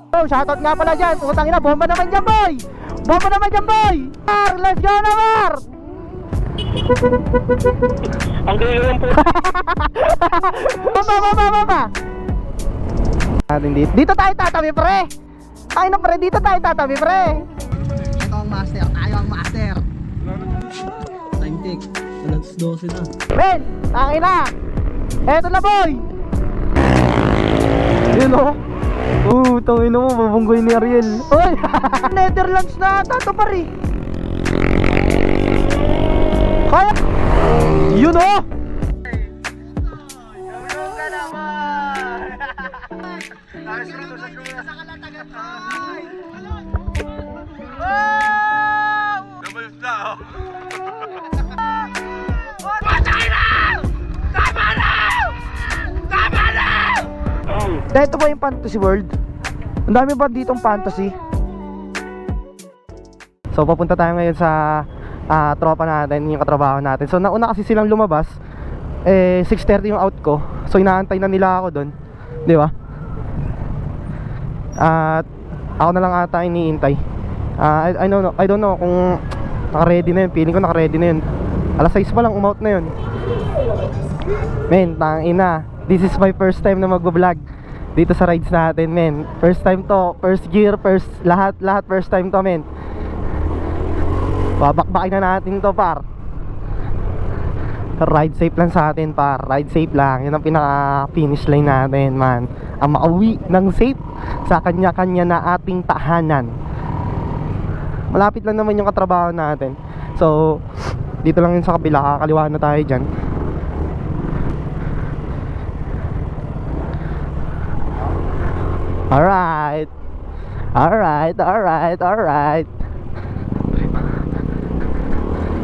Oh, shoutout nga pala dyan. Putang ina, bomba naman dyan, boy. Bomba naman dyan, boy. Mar, let's go na, Mar. Ang gilo lang po. Bomba. Dito tayo tatabi, pre. Ay na, pre, dito tayo tatabi, pre. Ito ang master, tayo ang master. Time check, alas 12 na. Ben, tangin na. Eto na, boy. Yun o. Tangin na mo, babunggoy ni Ariel. Oy, Netherlands na ata ito, pare. Kaya. Yun o. Dahil ito ba yung Fantasy World? Ang dami ba ditong fantasy? So papunta tayo ngayon sa tropa natin, yung katrabaho natin. So nauna kasi silang lumabas. 6:30 yung out ko. So inaantay na nila ako doon. Di ba? At ako na lang ata iniintay. I don't know kung naka-ready na yun. Feeling ko naka-ready na yun. Alas 6 pa lang, umout na yun. Men, tangina. This is my first time na magbablog dito sa rides natin, men. First time to, first gear, lahat first time to, men. Babakbakin na natin to, par. Ride safe lang sa atin, par. Ride safe lang, yun ang pinaka-finish line natin, man. Ang makauwi ng safe sa kanya-kanya na ating tahanan. Malapit lang naman yung katrabaho natin. So, dito lang yun sa kabila, kakaliwa na tayo dyan. Alright.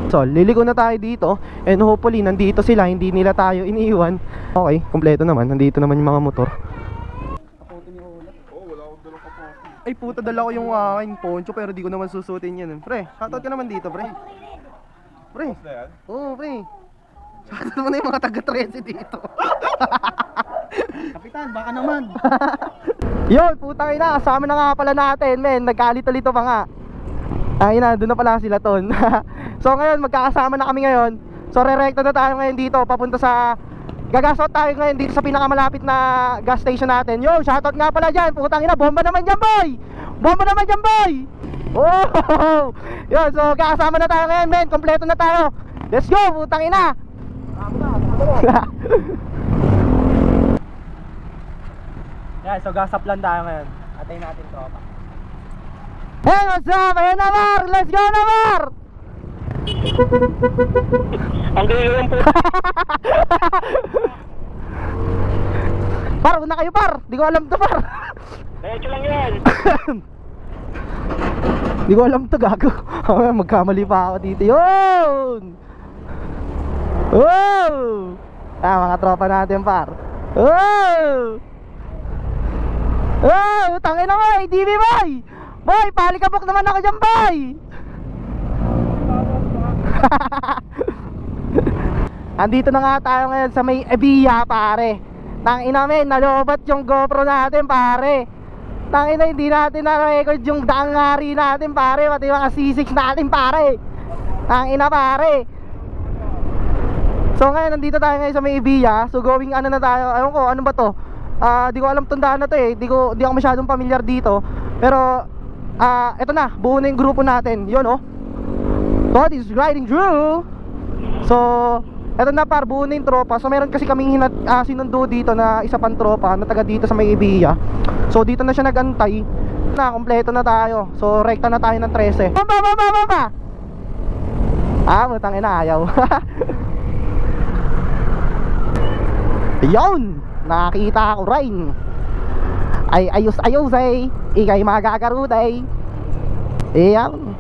So, liliko na tayo dito. And hopefully, nandito sila. Hindi nila tayo iniiwan. Okay, kompleto naman. Nandito naman yung mga motor. Ay puta, dala ko yung aking poncho. Pero di ko naman susutin yan. Pre, shoutout ka naman dito, pre. Pre. Oo, pre. Shoutout mo na yung mga taga-13 dito. Kapitan, baka naman. Yun, putang ina, kasama na nga pala natin, men. Nagkalito-lito pa nga. Ay na, doon na pala sila ton. So ngayon, magkakasama na kami ngayon. So re-recta na tayo ngayon dito. Papunta sa gagasot tayo ngayon dito sa pinakamalapit na gas station natin. Yo, shoutout nga pala dyan. Putang ina, bomba naman dyan, boy. Bomba naman dyan, boy. Oh, yun, so kakasama na tayo ngayon, men. Kompleto na tayo. Let's go, putang ina. Yeah, so gasap lang tayo ngayon. Atay natin tropa. Hey, what's up? Ayan na, Mar! Let's go na, Mar! Ang gilo lang po. Par, una kayo, par! Di ko alam to, par! Diretso lang yan. Di ko alam to, gago. Magkamali pa ako dito. Yun! Wow! Mga tropa natin, par. Wow! Oh, tangin na mo, ADB boy! Boy, palikabok naman ako dyan, boy! Andito na nga tayo ngayon sa may Ebia, pare. Tangin namin, nalobat yung GoPro natin, pare. Tangin na, hindi natin na-record yung dangari natin, pare. Pati mga C6 natin, pare. Tangin na, pare. So ngayon, nandito tayo ngayon sa may Ebia. So going ano na tayo, ayun ko, ano ba to? Di ko alam tundaan na to eh. Di ako masyadong familiar dito. Pero eto na, buo na yung grupo natin. Yun oh, God is riding through. So eto na, par, buo na yung tropa. So meron kasi kaming sinundo dito na isa pang tropa na taga dito sa may Ibiya. So dito na siya nagantay. Na, kompleto na tayo. So rekta na tayo ng 13. Baba! Butang ina, ayaw. Yun! Nakakita ako rin. Ay ayos ay ikay magagaruday. Ayan.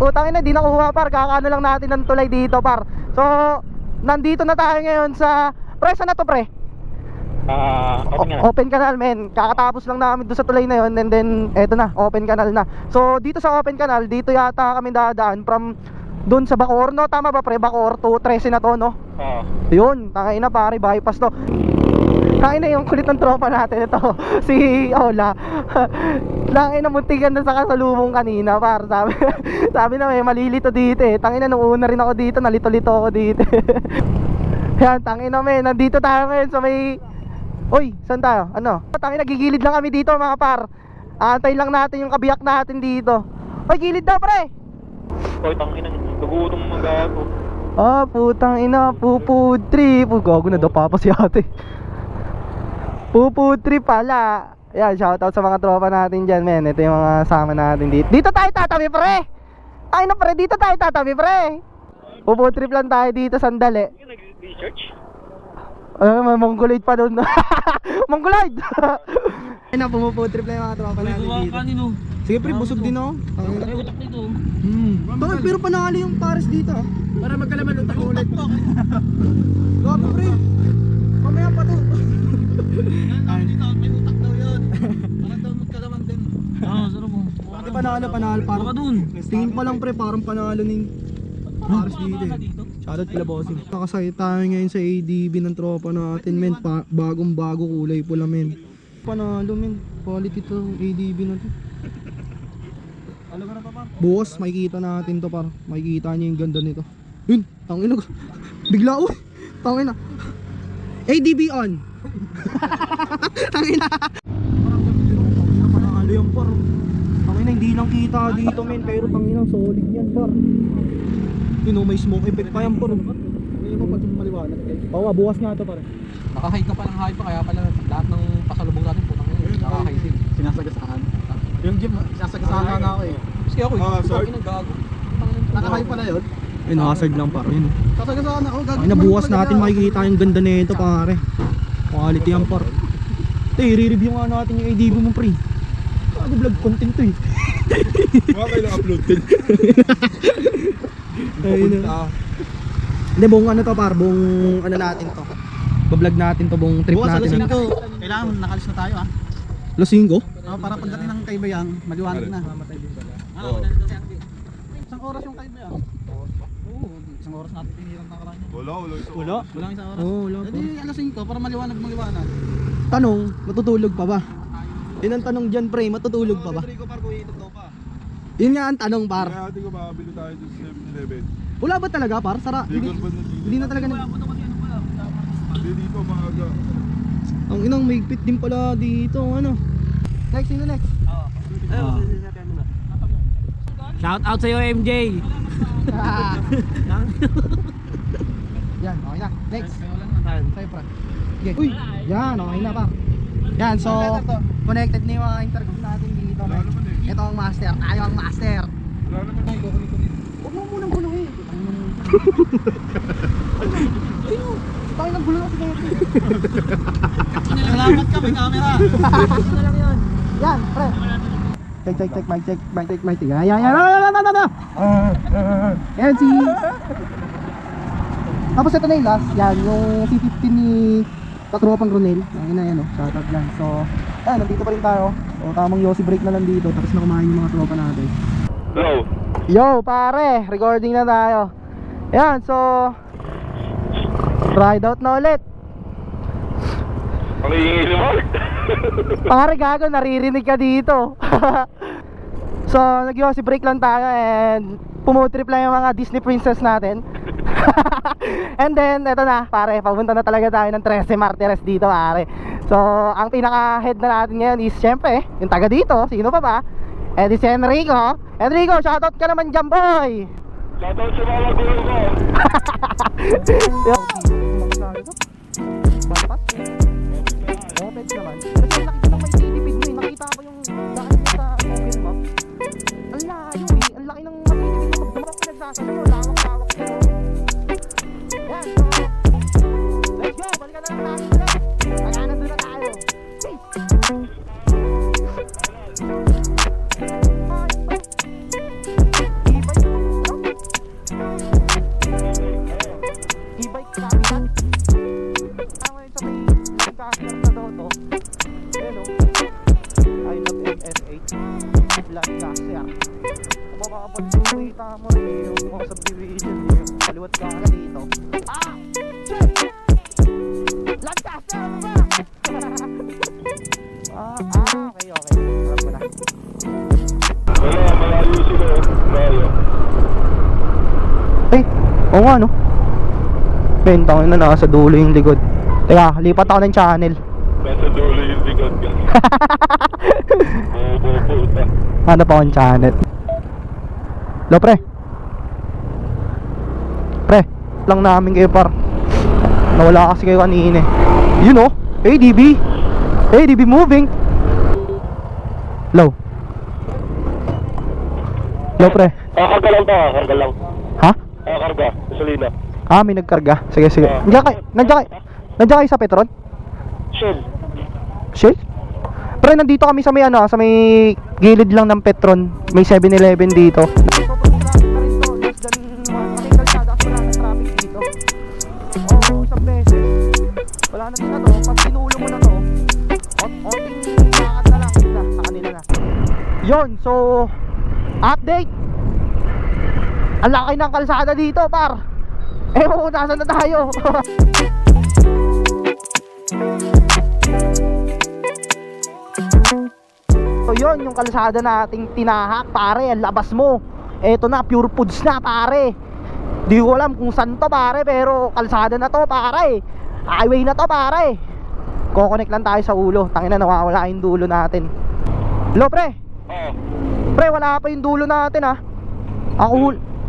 Utangin na, di nakuha, par. Kakaano lang natin ng tulay dito, par. So nandito na tayo ngayon sa presa na to, pre. Open canal, men. Kakatapos lang namin doon sa tulay na yon. And then eto na, open canal na. So dito sa open canal, dito yata kami dadaan from doon sa Bacoor, no? Tama ba, pre? Bacoor to 13 na to, no? Yun, tangay na, pare, bypass to. Tangin na yung kulit ng tropa natin ito. Si Ola. Tangin na muntikan na sa kasalubong kanina par. Sabi na may malilito dito eh. Tangin na nung una rin ako dito, nalito-lito ako dito. Yan, tangin na men, nandito tayo ngayon sa may... Uy, saan tayo? Ano? Tangin na gigilid lang kami dito mga par. Antay lang natin yung kabiyak natin dito. Uy, gilid daw pre. Oy, tangin na. Nagutom mga gago. Ah, putang ina, pupud trip. Gago na daw papa si ate. Pupud trip pala. Yan, shoutout sa mga tropa natin dyan, men. Ito yung mga sama natin dito. Dito tayo tatabi, pre. Ay na, pre, dito tayo tatabi, pre. Pupud trip lang tayo dito, sandali. Yung nag-research? May mongoloid pa doon. Mongoloid. Ay na, pumuputrip lang yung mga tropa natin dito. Sige pre, busog din ako. Ay, utak nito. Bakit pero panalo yung pares dito? Para magkalaman utak ulit. Gabi pre. Mamaya pa to. May utak daw yun. Parang daw magkalaman din. Sarap mo. Pati panalo parang. Tingin pa lang pre, parang panalo ng pares dito eh. Shoutout kila bossing. Nakasakay tayo ngayon sa ADB ng tropa natin men. Bagong bago, kulay pula men. Panalo men. Quality to ADB na to. Bukas makikita natin to par. Makikita niyo yung ganda nito. Yun, tangina. Bigla oh. Tangina. ADB on. Tangina. Panalo yan par. Tangina hindi lang kita dito men, pero tangina solid yan par. Yun oh, may smoke effect pa yan par. Hindi mo pati maliwanag. Oo, bukas na to par. Naka-hide ka pa ng hide pa, kaya pala lahat ng pasalubong natin putang ina. Naka-hide din. Sinasagasaan. Yung gym, sinasagasaan na ako eh. Kasi ako, sorry na gago. Naka-hide pala yun? Yun, hazard lang par. Yun. Sasagasaan ako. Ay na bukas natin makikita yung ganda nito pare. Quality yan par. Ito, i-review nga natin yung ADB mo pre. Ano vlog content to eh. Mga kailang upload din. Ayun na. Hindi, buong ano to par, buong ano natin to. Bablog natin to, buong trip Bukas natin. alas 5, kailangan nakalis na tayo ah. Alas 5? Para pagdating ng Kaybayang, maliwanag na. Oo. Isang oras yung Kaybayang. Oo, isang oras natin tinirang nakaraan. Wala. Walang isang oras. Oo, wala. Hindi, alas 5 para maliwanag. Tanong, matutulog pa ba? Yun ang tanong dyan pre, matutulog pa ba? Rico Park, uwitot daw pa. Yun nga ang tanong par. Kaya atin ko makabili tayo dun sa 7-Eleven. Wala ba talaga par? Sara, Hindi ko ba na dito? hindi na talaga Hindi dito maaga. Ang inang may higpit din pala dito, ano? Next, sino next? Shout out sa'yo MJ! Yan, okay na. Next. Tayo pa. Okay. Uy, yan, okay na pa. Yan, so connected na yung mga intercom natin dito. Ito ang master, tayo ang master. Wala naman dito. Huwag mo munang guluhin. Tayo ng gulo kasi kayo. Salamat ka, may camera. Yan, pre. Check, mic check. Yan. Yan si... Tapos ito na yung last, yan, yung C15 ni Katropang Ronel. Yan na yan, oh, shoutout lang. So, ayan, nandito pa rin tayo. So, tamang Yossi break na lang dito, tapos na kumain yung mga tropa natin. Bro. Yo, pare, recording na tayo. Yan, so ride out na ulit. Ang iingay ni Mark. Pare, gago, naririnig ka dito. So, nag-Yossi break lang tayo and pumutrip lang yung mga Disney princess natin. And then, eto na, pare, papunta na talaga tayo ng 13 Martires dito, pare. So, ang pinaka-head na natin ngayon is, syempre, yung taga dito, sino pa ba? Eh, di si Enrico. Enrico, shoutout ka naman dyan, boy! Shoutout sa mga gulo ko. Open naman. Kasi nakita mo may tinipid mo eh. Nakita ko yung daan mo sa Google Maps. Ang layo eh. Ang laki ng matitipid mo. Magdamang pinagsasabi mo. Lawak-lawak ka. Yan, so let's go. Balikan na lang natin ulit. Kaya nandun na tayo. E-bike capital. Tama yun sa may capital na daw to. Ayan o. I love MS8 Black Caster. Kung makakapagpapita mo rin eh, yung mga subdivision yung kaliwat ka na dito. Ah! Shit! Black Caster! Ano ba? Oo nga no. Bentang na nasa dulo yung likod. Teka, lipat ako ng channel. Nasa dulo yung likod ka. Puta. Hanap ako ng channel. Lo pre. Pre, lang namin kayo par. Nawala kasi kayo kanina eh. Yun oh, ADB. ADB moving. Low. Low pre. Kakarga lang to, kakarga lang. Ha? Kakarga, gasolina. Ah, may nagkarga. Sige, sige. Nandiyan kayo sa Petron? Shell. Shell? Pre, nandito kami sa may ano, sa may gilid lang ng Petron. May 7-Eleven dito. Wala na din na to. Pag sinulo mo na to, onting lakad na lang sa kanila na. Yun, so update. Ang laki ng kalsada dito, par. Kung nasan na tayo. So yun, yung kalsada nating tinahak, pare. Ang labas mo, eto na, pure foods na, pare. Di ko alam kung saan to, pare, pero kalsada na to, pare. Highway na to, pare. Ko-connect lang tayo sa ulo. Tangina, nawawala yung dulo natin. Hello, pre. Oo. Pre, wala pa yung dulo natin, ha.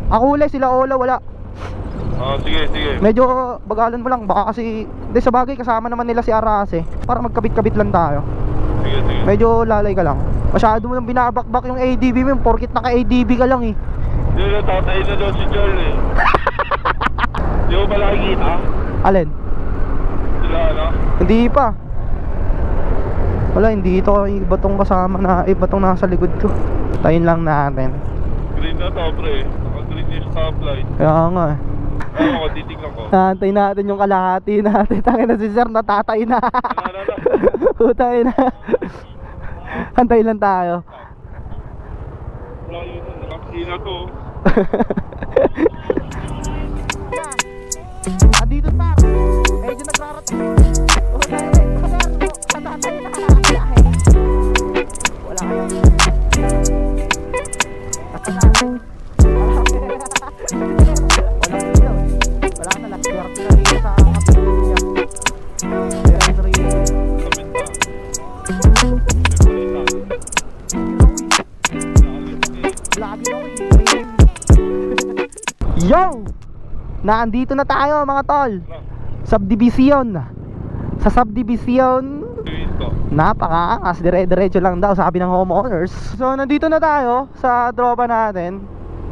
Ako huli, sila Ola, wala. Sige, sige. Medyo bagalan mo lang, baka kasi di sa bagay kasama naman nila si Arase. Para magkabit-kabit lang tayo. Sige, sige. Medyo lalay ka lang. Masyado mo nang binabakbak yung ADB mo, porkit naka-ADB ka lang eh. Hindi na, tatay na daw si Joel eh. Di mo ba nakikita? Alin? Sila ano? Hindi pa. Wala, hindi ito. Iba tong kasama na, iba tong nasa likod ko. Tayin lang natin. Green na to, pre. Naka-green yung stoplight. Kaya nga eh. Ako, titignan ko. Nantay natin yung kalahati natin. Tangin na si Sir, natatay na. Utay na. Antay lang tayo. Wala yun, nakakina to. Andito pa. Medyo nagrarating. Utay na. Sir, natatay na. Wala kayo. Wala na, nag-swerte na dito sa kapitid niya. Pero yung rin. Lagi ako eh. Yo! Naandito na tayo mga tol. Subdivision. Sa subdivision, napaka-angas, dire-diretso lang daw sabi ng homeowners. So nandito na tayo sa tropa natin.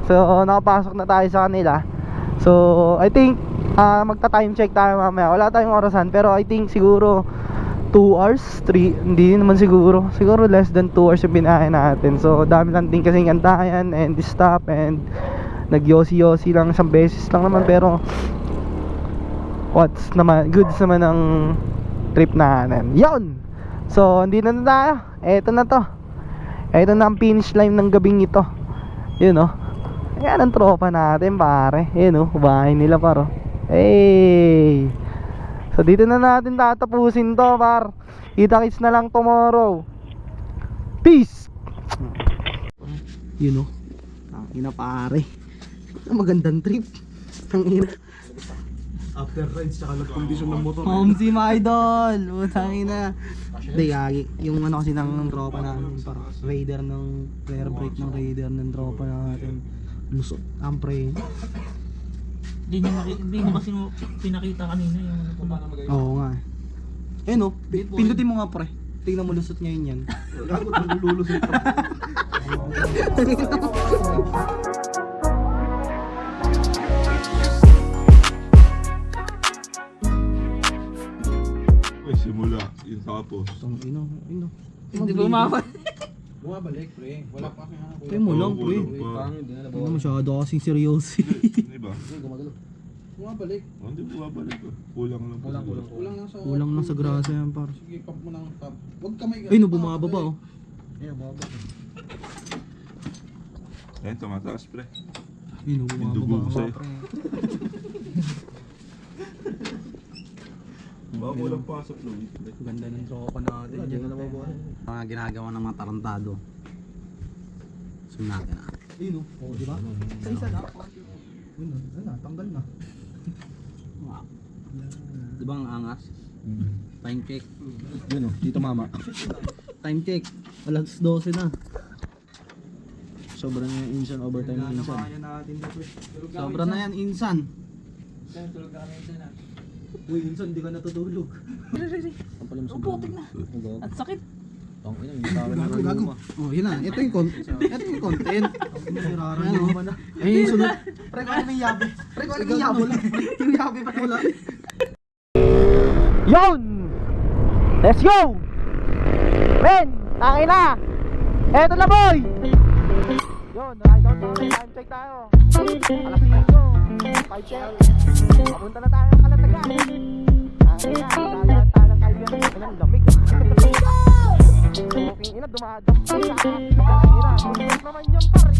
So nakapasok na tayo sa kanila. So I think magta-time check tayo mamaya. Wala tayong orasan pero I think siguro 2 hours, 3, hindi naman siguro. Siguro less than 2 hours yung binahin natin. So dami lang din kasing antayan and stop and nag-yosi-yosi lang isang beses lang naman pero what's naman, goods naman ang trip natin. Yun! So andito na tayo. Eto na to. Eto na ang finish line ng gabing ito. Yun oh. Ayan ang tropa natin pare. Yun oh, bahay nila paro. Hey! So dito na natin tatapusin to par. Kita-kits na lang tomorrow. Peace! Yun oh. Tangina pare. Magandang trip. Tangina. After rides, tsaka nag-condition ng motor. Si my idol. Tangina. Hindi gagi. Yung ano kasi ng tropa natin para raider ng rear brake ng raider ng tropa natin. Lusot ang pre. Hindi mo kasi pinakita kanina yung ano po. Oo nga. Eh no, pindutin mo nga pre. Tingnan mo lusot ngayon yan. Gago, nalululusot pa. Uy, simula. Yung tapos. Ino. Hindi ba umabot? Bumabalik, pre. Wala pa kaya. Pre mo lang pre. Ano masyado kasing seryoso. Di ba? Bumabalik. Hindi bumabalik. Kulang lang. Kulang lang sa... Kulang lang sa grasa yan par. Sige, pump mo ng top. Huwag kamay. Ay no, bumababa oh. Ayun, bumababa. Ayun, tumataas, pre. Ay no, Yung dugo bumababa ko sa'yo. pre. Baka walang pasok, Louie. Ganda ng tropa natin. Mga ginagawa ng mga tarantado. Zoom natin ah. Ayun oh, di ba? Sa isa na. Tanggal na. Di ba ang angas? Time check. Yun oh, dito mama. Time check. Alas 12 na. Sobra na yung insan, overtime yung insan. natin dito. Sobra na yan, insan. Uy, minsan hindi ka natutulog. Ang pala mo sa na. At sakit. Ang ina, yung tawag na rin mo. Oh, yun na. Ito yung content. Ano ba na? Ay, yung sunod. Pre, kung ano may yabe? Pre, kung ano may yabe? Yung yabe pa wala. Yun! Let's go! Men! Tangin na! Eto na boy! Yun, ride out natin. Time check tayo. Alas 5. 5 check. Papunta na tayo ng Kalatagan. Tangin na, dadaan tayo ng kaibigan. Ang lamig. Okay, ina, dumadam. Tangin na, bundok naman yun pare.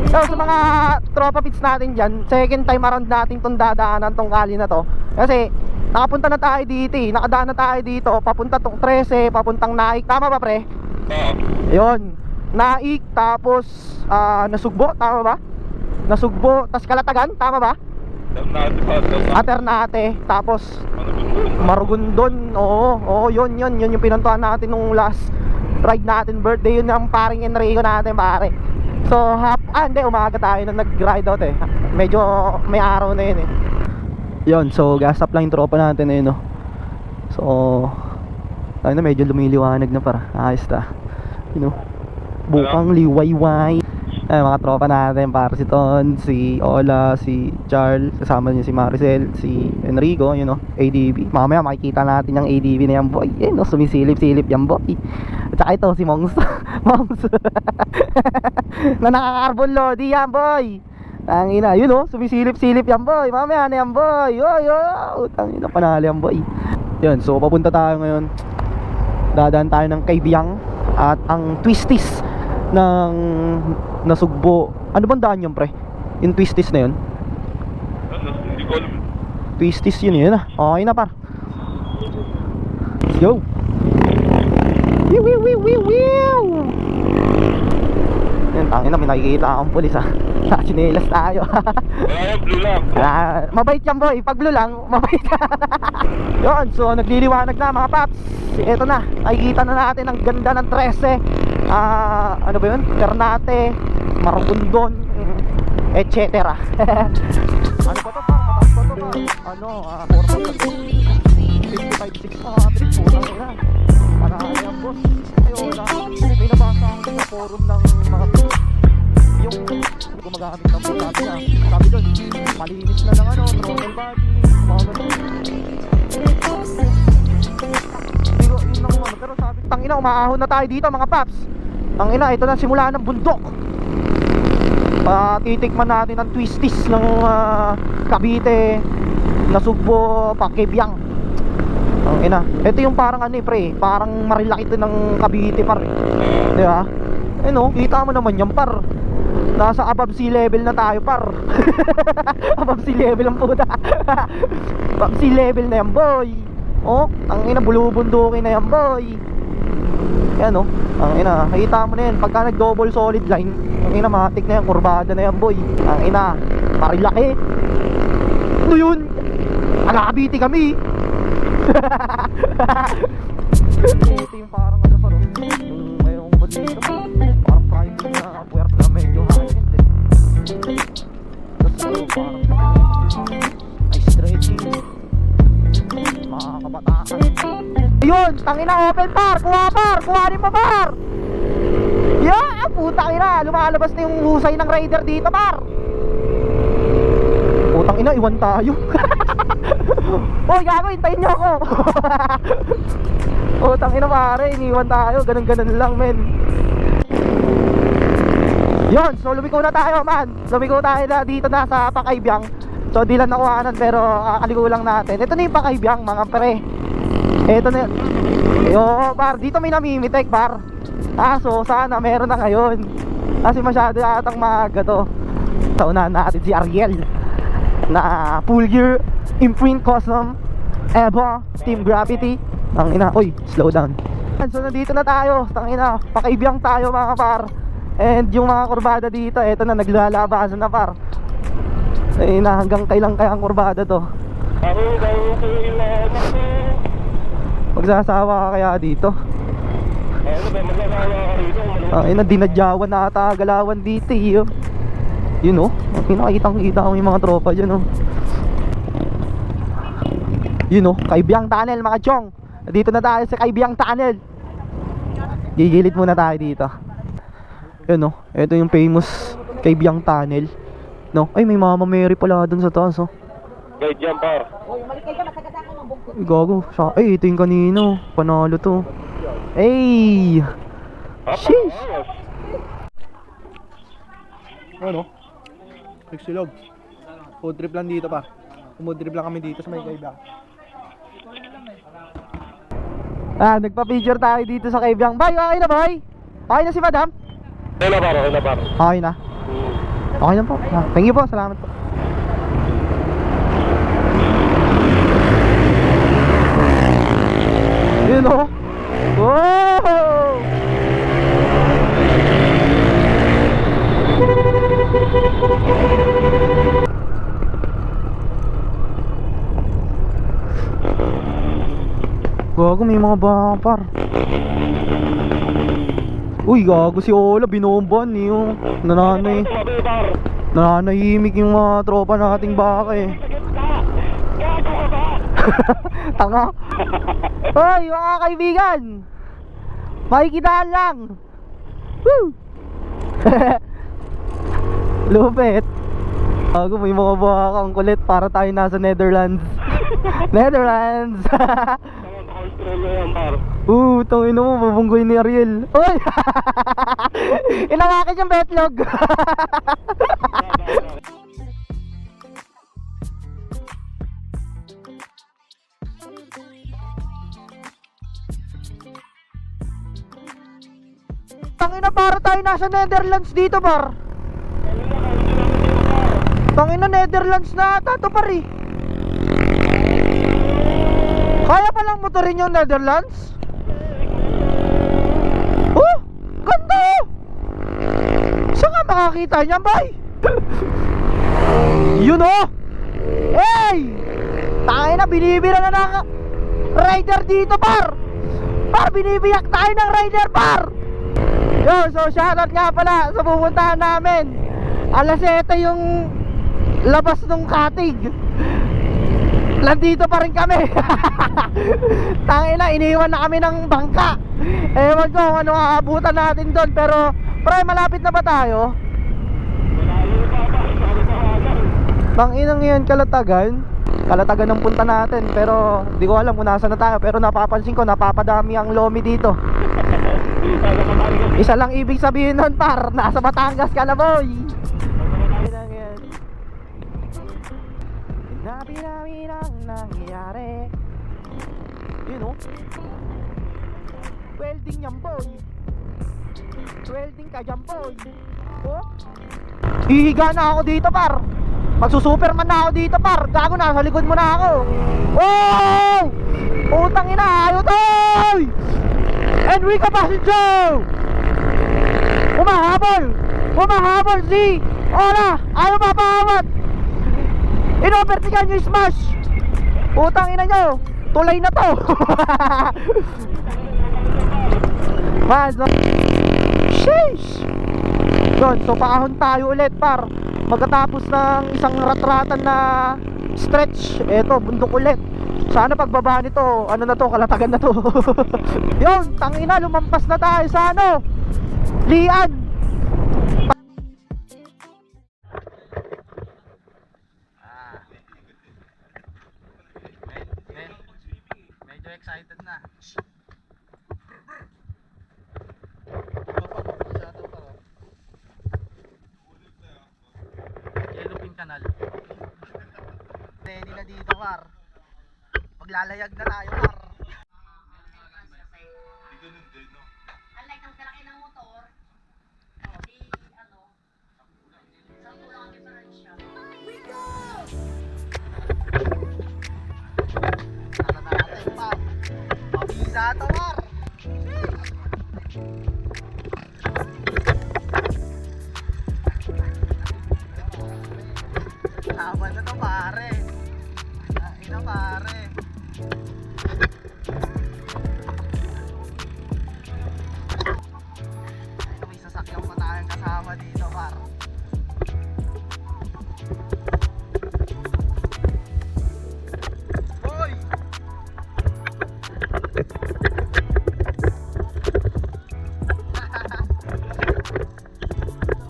So sa mga tropa pits natin dyan, second time around natin tong dadaanan tong kali na to. Kasi nakapunta na tayo dito eh. Nakadaan na tayo dito. Papunta tong 13, papuntang Naik. Tama ba pre? Yun. Naik, tapos Nasugbo, tama ba? Nasugbo, tas Kalatagan, tama ba? Ternate, tapos Marugundon. Oo, yun yung pinuntuhan natin nung last ride natin, birthday. Yun ang paring Enrico natin pare. So hindi, umaga tayo na nag-ride out eh. Medyo may araw na yun eh. Yun, so gas up lang yung tropa natin eh, no? So ayun na, medyo lumiliwanag na para. Ayos ta. You know, bukang liwayway. Ay, mga tropa natin, para si Ton, si Ola, si Charles, kasama niya si Maricel, si Enrico, you know, ADB. Mamaya makikita natin yung ADB na yan boy. Yan, no, sumisilip-silip yan boy. At saka ito, si Mongs. Mongs. Na nakaka-carbon lodi yan boy. Tangina, yun no, sumisilip-silip yan boy. Mamaya na yan boy. Tangina, panalo yan boy. Yun, so papunta tayo ngayon. Dadaan tayo ng Kaibiyang at ang Twisties ng Nasugbo. Ano bang daan yun pre? Yung Twisties na yun? Hindi ko alam. Twisties yun yun ah. Okay na par. Let's go. Wiw. Yan, tangin na, may nakikita akong pulis ah. Nakasinelas tayo. Wala yung blue lang. Mabait yan boy, pag blue lang, mabait yan. Yun, so nagliliwanag na mga paps. Eto na, nakikita na natin ang ganda ng 13. Ano ba yun? Ternate, Marugundon, etc. Ano pa to pa? Mataas pa to pa? Ano, 55-6 average po lang na. Marami ang boss. Ayun na, may nabasa ako sa forum ng mga yung gumagamit ng boss. Sabi doon, malinis na ng ano, throttle body, mga pero yun lang ano. Pero sabi, tangina, umaahon na tayo dito mga paps. Tangina, ito na simula ng bundok. Titikman natin ang Twisties ng Cavite, Nasugbo, Kaibiyang. Tangina, ito yung parang ano eh pre, parang marilaki ito ng Cavite par. Di ba? Eh no, kita mo naman yan par. Nasa above sea level na tayo par. Above sea level ang puta. Above sea level na yan boy. Oh, ang ina, bulubundukin na yan boy. Yan oh, ang ina, nakita mo na yan. Pagka nag double solid line, ang ina, matik na yan, kurbada na yan boy. Ang ina, marilaki. Ano yun? Agakabiti kami. Ito yung parang ano pa rin. Yung ngayong ba dito, parang private na puwerta na medyo high-end eh. Tapos parang ay stretching. Mga kabataan. Ayun, tangina, open par. Kuhanin mo par. Yeah, putang ina, lumalabas na yung husay ng rider dito par. Putang ina, iwan tayo. Hoy, gago, hintayin nyo ako. Putang ina pare, iniwan tayo. Ganun lang men. Yun, so lumiko na tayo man. Lumiko tayo na dito na sa Kaibiyang. So di lang nakuhanan pero kakaligo lang natin. Ito na yung Kaibiyang mga pre. Ito na. Yo, par, dito may namimitek par. So sana meron na ngayon. Kasi masyado atang maaga to. So unahan natin si Ariel na full gear imprint custom Evo Team Gravity. Ang ina, oy, slow down. So nandito na tayo. Tangina, Kaibiyang tayo mga par. And yung mga kurbada dito, eto na, naglalabasan na par. Eh na, hanggang kailan kaya ang kurbada to? Ako daw kayo ilahanak ko. Magsasawa ka kaya dito? Ano ba, magsasawa ka rito? Ay na, dinadyawan na ata galawan dito eh. Yun oh, pinakitang kita ko yung mga tropa dyan oh. Yun oh, Kaibiyang Tunnel mga chong. Dito na tayo sa Kaibiyang Tunnel. Gigilid muna tayo dito. Yun oh, ito yung famous Kaibiyang Tunnel. No? Ay, may Mama Mary pala dun sa taas oh. Guide yan, par. Gago, ay ito yung kanino. Panalo to. Ay! Sheesh! Ano? Nagsilog. Food trip lang dito pa. Food trip lang kami dito sa may Kaibiyang. Nagpa-picture tayo dito sa Kaibiyang. Boy, okay na boy? Okay na si madam? Okay na, par. Okay na, par. Okay na. Okay na po. Thank you po, salamat po. Yun o. Wow! Gago, may mga bakar. Uy, gago si Ola, binomban yung nananay. Nananahimik yung mga tropa nating baka eh. Tanga. Hoy, mga kaibigan, makikitaan lang. Woo! Lupit. Gago, may mga baka ang kulit para tayo nasa Netherlands. Netherlands. Australia yan, par. Tangin mo, bubunggoy ni Ariel. Uy! Inangakin yung betlog. Tangin na, para tayo nasa Netherlands dito, par. Tangin na, Netherlands na ata to, par eh. Kaya palang motorin yung Netherlands? Oh! Ganda! Saan ka makakita niyan, bay? Yun oh! Hey! Tayo na, binibira na ng rider dito, par! Par, binibiyak tayo ng rider, par! Yo, so shoutout nga pala sa pupuntahan namin. Alas 7 yung labas ng Katig. Nandito pa rin kami. Tangina, iniwan na kami ng bangka. Ewan ko kung ano aabutan natin doon. Pero, pre, malapit na ba tayo? Tanginang yan, Kalatagan. Kalatagan ang punta natin. Pero, di ko alam kung nasa na tayo. Pero napapansin ko, napapadami ang lomi dito. Isa lang ibig sabihin nun, par. Nasa Batangas ka na, boy. Nabi-nabi ang nangyari. Yun o. Welding yan, boy. Welding ka dyan, boy. Oh. Hihiga na ako dito, par. Magsusuperman na ako dito, par. Gago na, sa likod mo na ako. Oh! Utang ina, ayaw to! Enrico Passenger! Humahabol! Humahabol si Ola! Ayaw mapahawat! Inovertical nyo smash! Utang ina nyo! Tulay na to! Man, so... Sheesh! Yun, so paahon tayo ulit, par. Magkatapos ng isang ratratan na stretch, eto, bundok ulit. Sana pagbaba nito, ano na to, Kalatagan na to. Yun, tangina, lumampas na tayo sa ano, Lian. Medyo excited na. Yellowfin Canal. Ready na dito, par. Maglalayag na tayo, par. Unlike ang kalaki ng motor, di ano, sa kulang diferensya. Tara natin, par. Mabisa ito, par. May sasakyan pa tayong kasama dito, par. Hoy!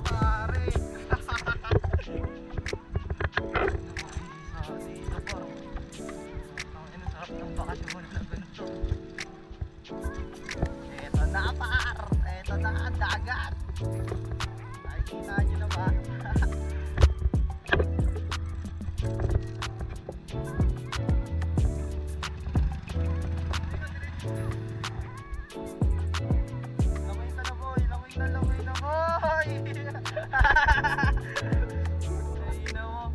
Pare. Isa dito, par. Ang sarap ng bakasyon na ganito. Eto na, par. Eto na ang dagat. Nakikita nyo na ba? Langoy na boy, langoy na boy. Ay na mo.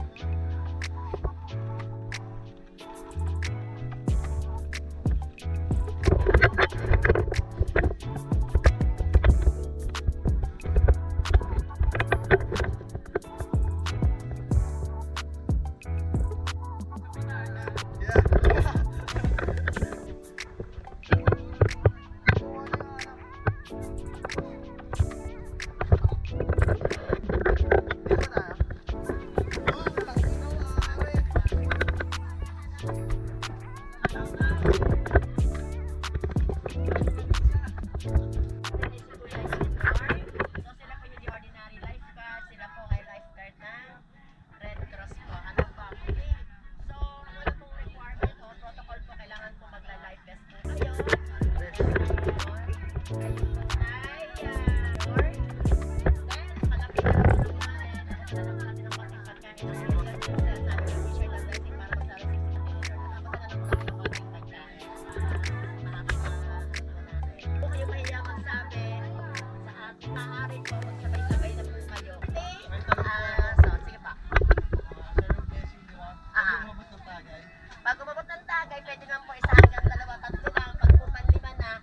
Pag umabot ng Tagay, pwede naman po isa hanggang 2, 3 lang. Pag po panlima na,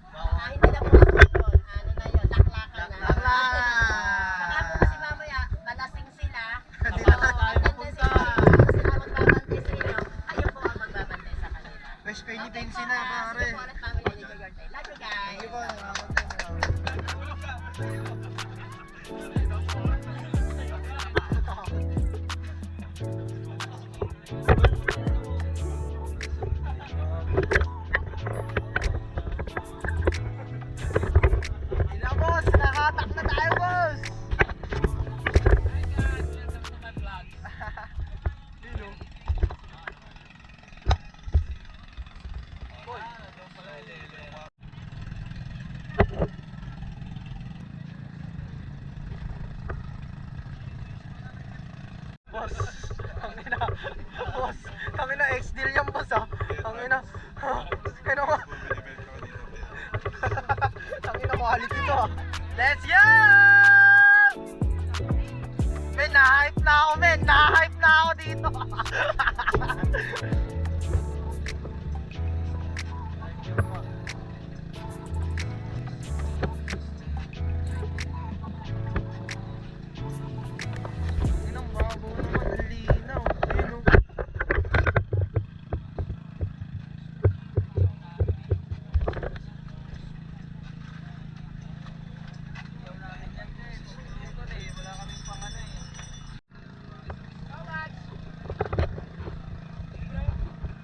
hindi na po yun. Ano na yun, laklakan na. Baka po kasi mamaya, malasing sila. Hindi na tayo mapunta. Sila magbabantay sa inyo. Kayo po ang magbabantay sa kanila. West Philippines na, pare. Sige po, ulit family ni Gugurtay. Love you guys. Sige po, Ila boss, nakatak na tayo boss. Boss, ang ina. Boss, ang ina, ex-deal yan boss ah. Ang ina. Ano mo? Ang ina, quality to ah. Let's go! Men, na-hype na ako men. Na-hype na ako dito. Inang babo naman, ang linaw. Ayun oh.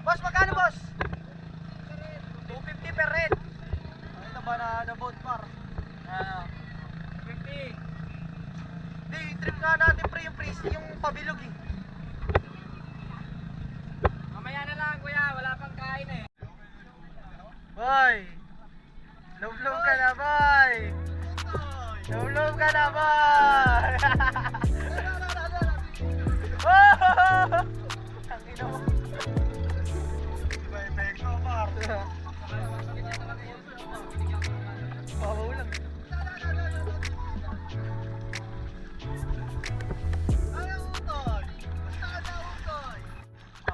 Boss, magkano boss? 250 per red. Ano na banana boat par? 50. Di, trip nga natin pre yung priest, yung pabilog eh. Mamaya na lang kuya, wala pang kain eh. Boy! Love ka na boy! Love ka na boy! Oh! Ang ina mo. Iba-epekto par. Babaw lang. Ay, utoy! Saan na utoy?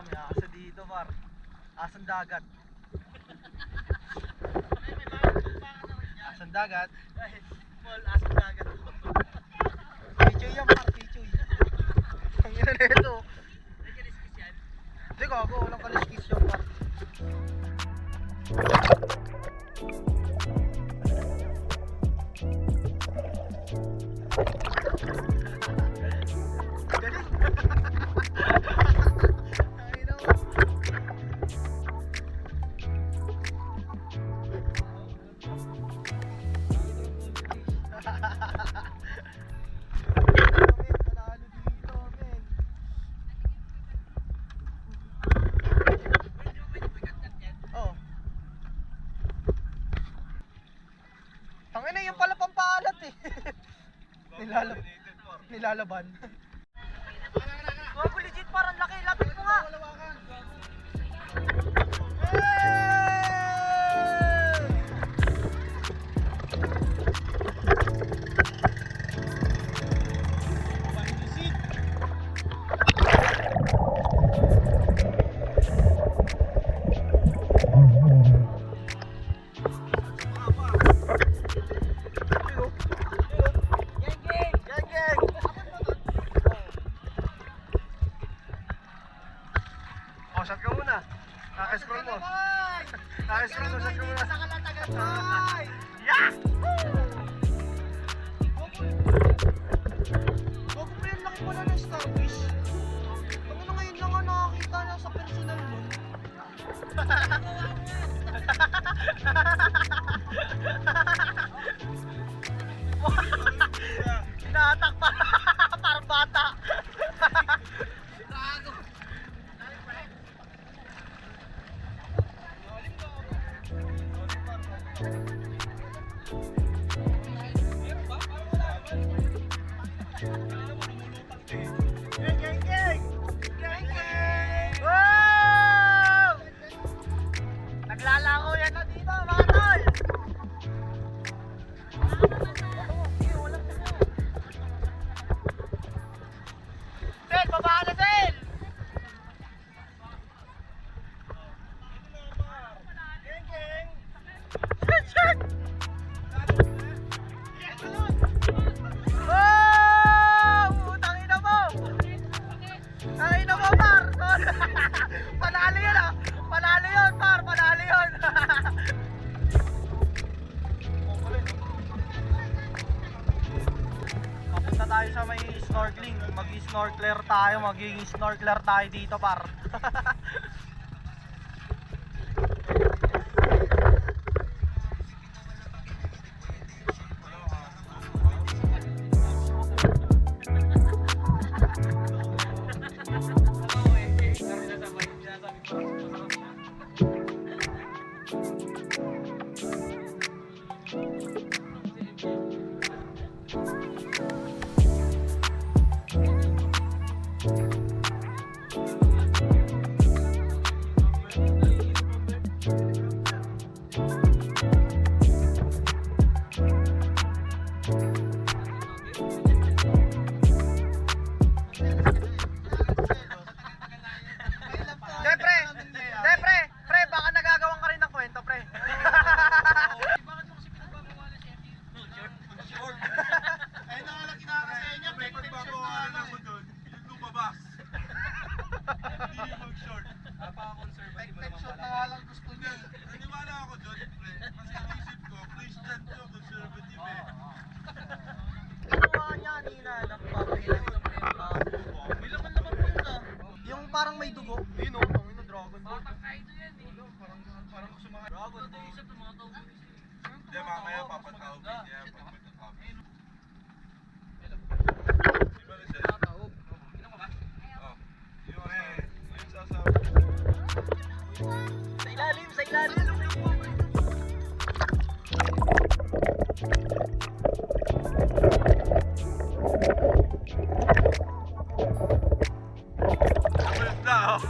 May asa dito par. Asang dagat. Asang dagat? Small asang dagat. Pichoy yan par, pichoy. Ang ina nito. Hindi gago, walang kaliskis yan par. Tangina, yung pala pampaalat eh. Nilalaban. Wag legit, parang laki. Lapit mo nga. Shot ka muna. Naka-scroll mo. Naka-scroll mo, shot ka muna. Wag mo yan lang pala ng starfish. Ano ngayon lang nga nakakita na sa personal mo. Hinahatak pa. Parang bata. Wow! Naglalako yan na dito, mga tol! Sel, baba ka na, Sel! Shit! Wow! Tangina mo! Tangina mo, par! Panalo yun, ah! Panalo yun, par! Panalo yun! Papunta tayo sa may snorkeling. Mag-snorkeler tayo. Magiging snorkeler tayo dito, par. Pre, baka nagagawan ka rin ng kwento, pre. Ay, nakalaki na kasi niya, pagbabawalan mo doon, yung lumabas. Hindi yung mag-short. Peg shot na nga lang gusto niya. Naniwala ako doon, pre. Kasi inisip ko, Christian to, conservative eh. Ginawa niya kanina, nagpapahilan ng pemba. May laman naman po yun ah. Yung parang may dugo. Yun o, yung Dragon Ball. Parang gusto mga Dragon Ball. Hindi, mamaya papatawag niya. Pagpatawag. Di ba rin siya? Oh, yung sasabi. Sa ilalim, sa ilalim. Nabalit na oh.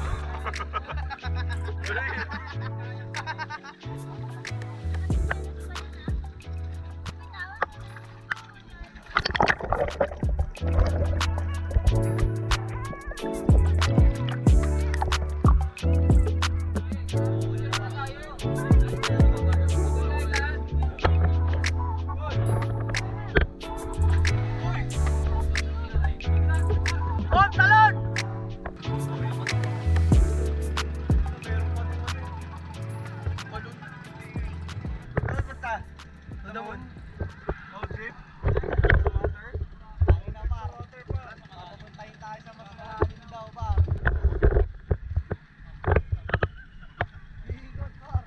Oh, talon! Ano punta? Sa damon. Oh, jeep. Water? Ay na pa, water pa. Papuntahin tayo sa mas malalim daw ba? Hihigot par.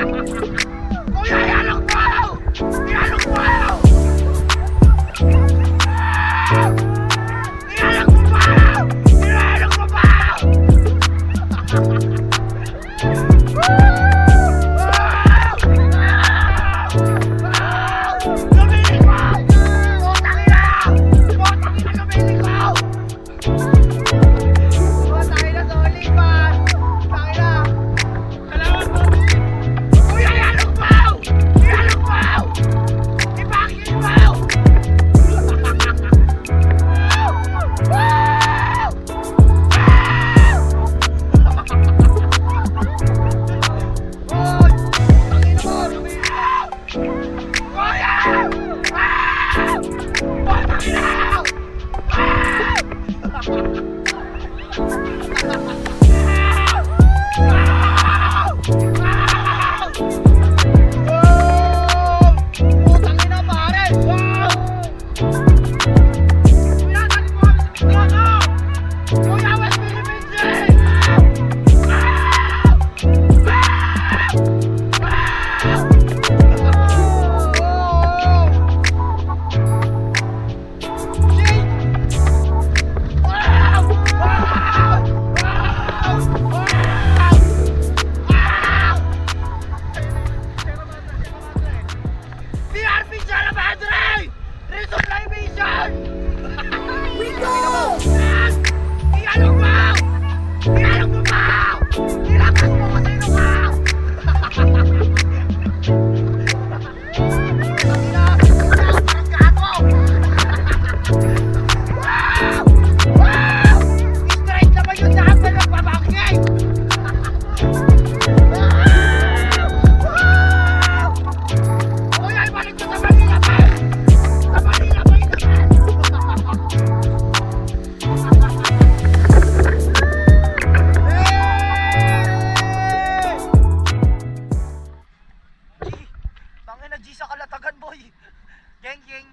Kuya, ialok mo! Ialok mo! Ialok mo ba? Ialok mo ba? Lumilig mo! Putang ina! Putang ina, lumilig mo! Putang ina, solid man! Putang ina! Salamat po! Kuya, ialok mo! Ialok mo! Ibangin mo! Hoy! Tangina mo! Lumilig mo! Kuya! Putang ina! Putang ina, pare! Wow! Kuya, dali mo kami sa Mindoro! Kuya, West Philippines eh! PRP Sierra Madre! Resupply mission! We go! Ialok mo! Ialok mo ba? Ilabas mo ko sa ino ka! Parang gato! Wow! Wow! Straight naman yung dahil na nagbabangkay! Kuya, ibalik ko sa Manila ba? Sa Manila ba yun naman? Tangin na G sa Kalatagan, boy. Geng, geng.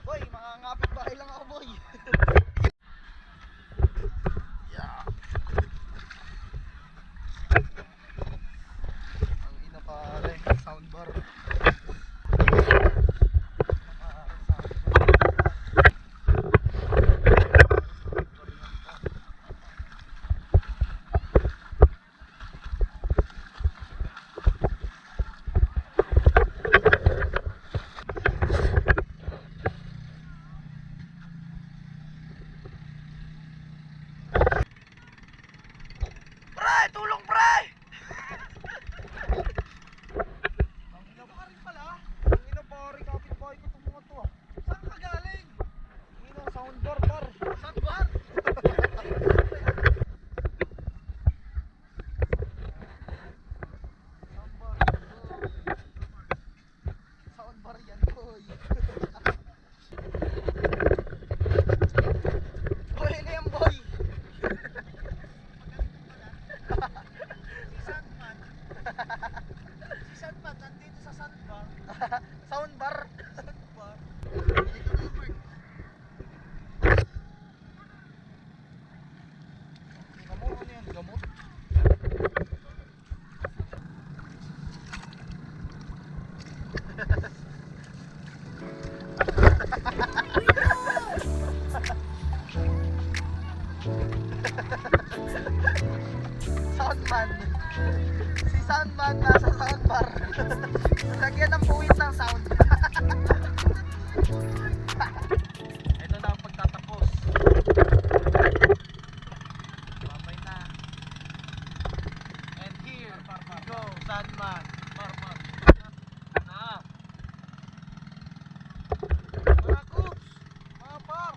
Boy, mga ngapit bahay lang ako, boy. Yeah. Ang ina pare, soundbar. Pre, tulong pre! Ang ina pa rin pala. Ang ina pare, kapit-bahay ko itong mga to ah. Saan ka galing? Ang ina, soundbar par. Soundbar? Soundbar yan, boy. Boy, ano yan, boy? Si Sandman nandito sa Sandbar. Soundbar. Soundbar. Gamot, ano yan? Gamot? Soundman. Si Soundman nasa soundbar. Lagyan ng puwit ng sound. Ito na ang pagtatapos. Babay na. And here we go, Soundman. Na. Mga coops, mga par.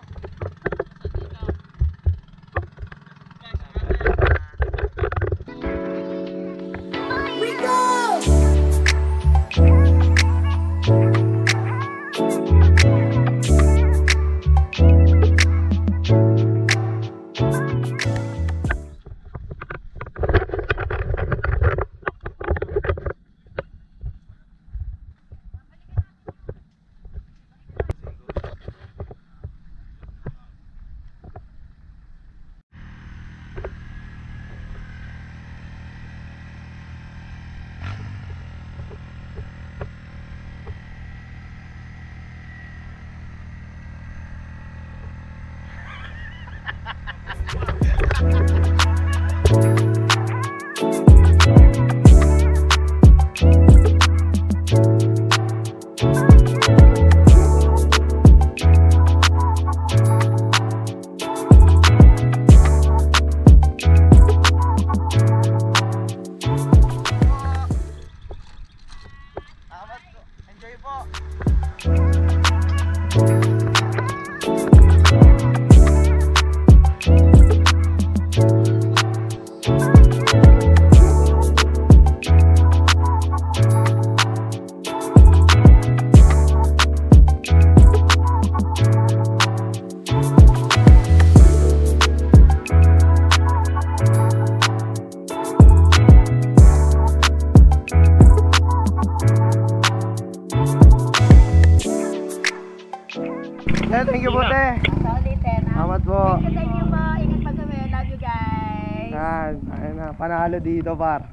Ayun na, panalo dito par.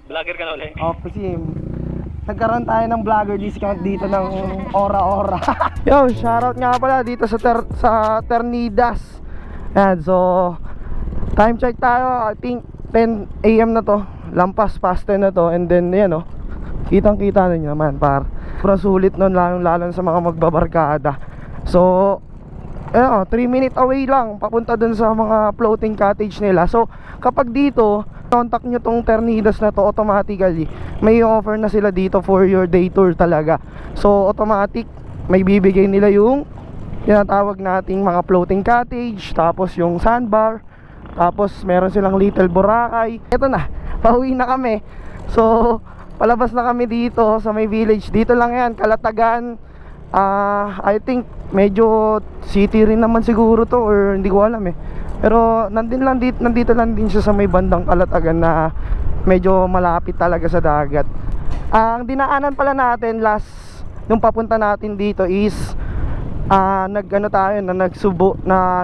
Vlogger ka na ulit. Oh, kasi nagkaroon tayo ng vlogger discount dito ng ora-ora. Yo, shoutout nga pala dito sa Ternidas. Yan, so time check tayo. I think 10 AM na to. Lampas past 10 na to. And then yan oh, kitang kita ninyo naman par. Pero sulit nun, lalo sa mga magbabarkada. So 3 minute away lang papunta dun sa mga floating cottage nila. So kapag dito contact nyo tong Ternidas na to, automatically may offer na sila dito for your day tour talaga. So automatic may bibigay nila yung tinatawag nating mga floating cottage, tapos yung sandbar, tapos meron silang little Boracay. Eto na, pauwi na kami. So palabas na kami dito sa may village. Dito lang yan, Kalatagan. I think medyo city rin naman siguro to, or hindi ko alam eh. Pero nandito lang din siya sa may bandang Kalatagan na medyo malapit talaga sa dagat. Ang dinaanan pala natin nung papunta natin dito is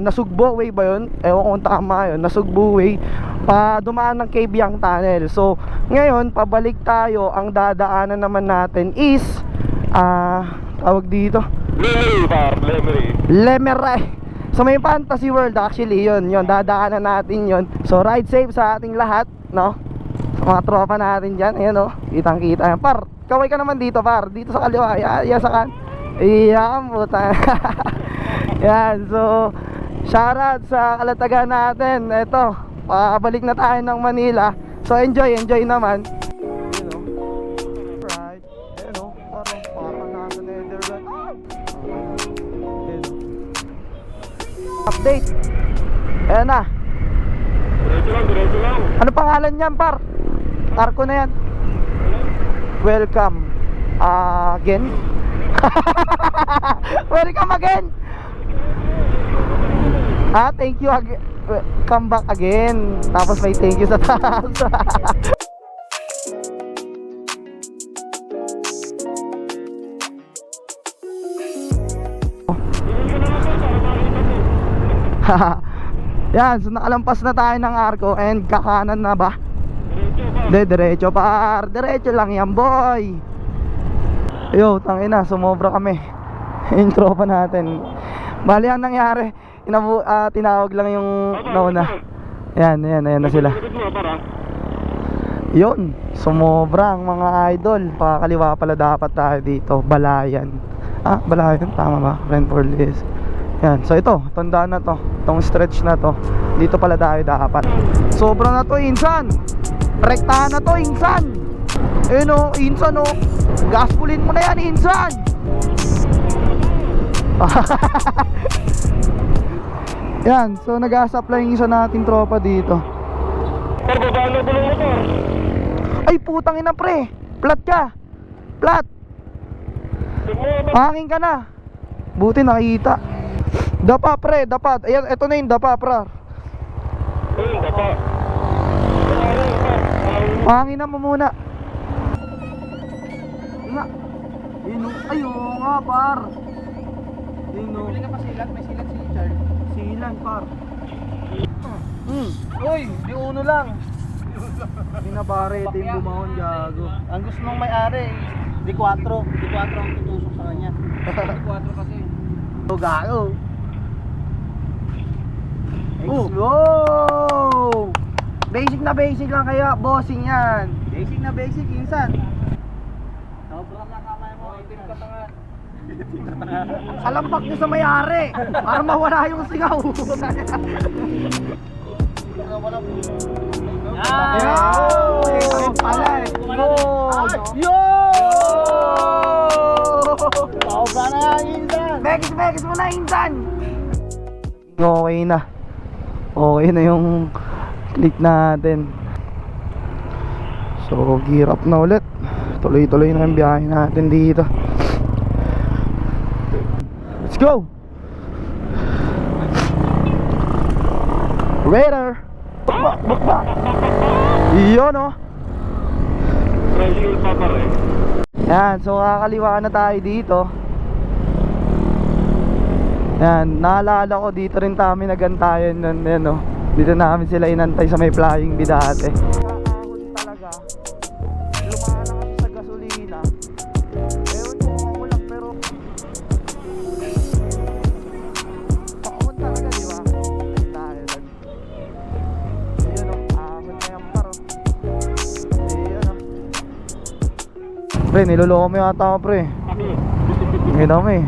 Nasugbo way ba yun? Ewan ko kung tama yun, Nasugbo way, pa dumaan ng Cabyang Tunnel. So ngayon pabalik tayo. Ang dadaanan naman natin is tawag dito Lemeray. So may Fantasy World actually, yun dadaanan natin yun. So ride safe sa ating lahat, no? Sa mga tropa natin dyan, ayan o, kitang kita yan. Par, kaway ka naman dito par, dito sa kaliwa, sa kan. Iyan puta. Yan, so shoutout sa Kalatagan natin. Eto, pabalik na tayo ng Manila. So enjoy naman. Right, ayan o, parang nasa Netherlands. Update. Ayan na. Diretso lang. Ano pangalan niyan par? Tarko na yan. Welcome again. Welcome again. Thank you again. Come back again. Tapos may thank you sa taas. Yan, so nakalampas na tayo ng Arco and kakanan na ba? Diretso par. Diretso lang yan boy. Yo, tangina, sumobra kami. Yung tropa natin. Bali ang nangyari, tinawag lang yung nauna. Ayan na sila. Yun, sumobra ang mga idol. Pakakaliwa pala dapat tayo dito. Balayan. Balayan, tama ba? Renforlis. Yan, so ito, tandaan na to. Itong stretch na to, dito pala tayo dapat. Sobra na to, insan. Rektahan na to, insan. Insan o. Gaspulin mo na yan, insan. Yan, so nag-a-asap lang yung isa nating tropa dito. Par, babaan na bulong motor. Ay putang ina pre, plat ka. Plat. Hangin ka na. Buti nakita. Dapa pre, dapat. Ayan, eto na yung dapa pra. Dapa. Hangin na mo muna. Nga. Ayo nga par. Bili ka pa silat, may silat si Richard. Silan par. Uy, di uno lang. Hindi na pare, team bumahon gago. Ang gusto mong may-ari, di 4 ang tutusok sa kanya. 4 kasi. So gago. Wow! Basic na basic lang kaya, bossing yan. Basic na basic, insan. Sobrang nakamay mo, itim katangan. Salampak nyo sa may-ari para mawala yung singaw. Yo! Sobra na yan, insan. Bekis mo na, insan. Okay na. Okay na yung click natin. So gear up na ulit. Tuloy-tuloy na yung biyahe natin dito. Let's go. Raider. Bakba. Iyon oh. Tricycle pa pare. Yan, so kakaliwa na tayo dito. Yan, naalala ko dito rin kami nagantayan nun, yan oh. Dito namin sila inantay sa may flying bee dati. Kakahon talaga. Lumaan na kasi sa gasolina. Ewan ko kung ako lang, pero pakahon talaga, di ba? Dahil ayun o, ahon na yung paro. Ayun o. Pre, niloloko mo yata ako, pre. Ngayon mo eh.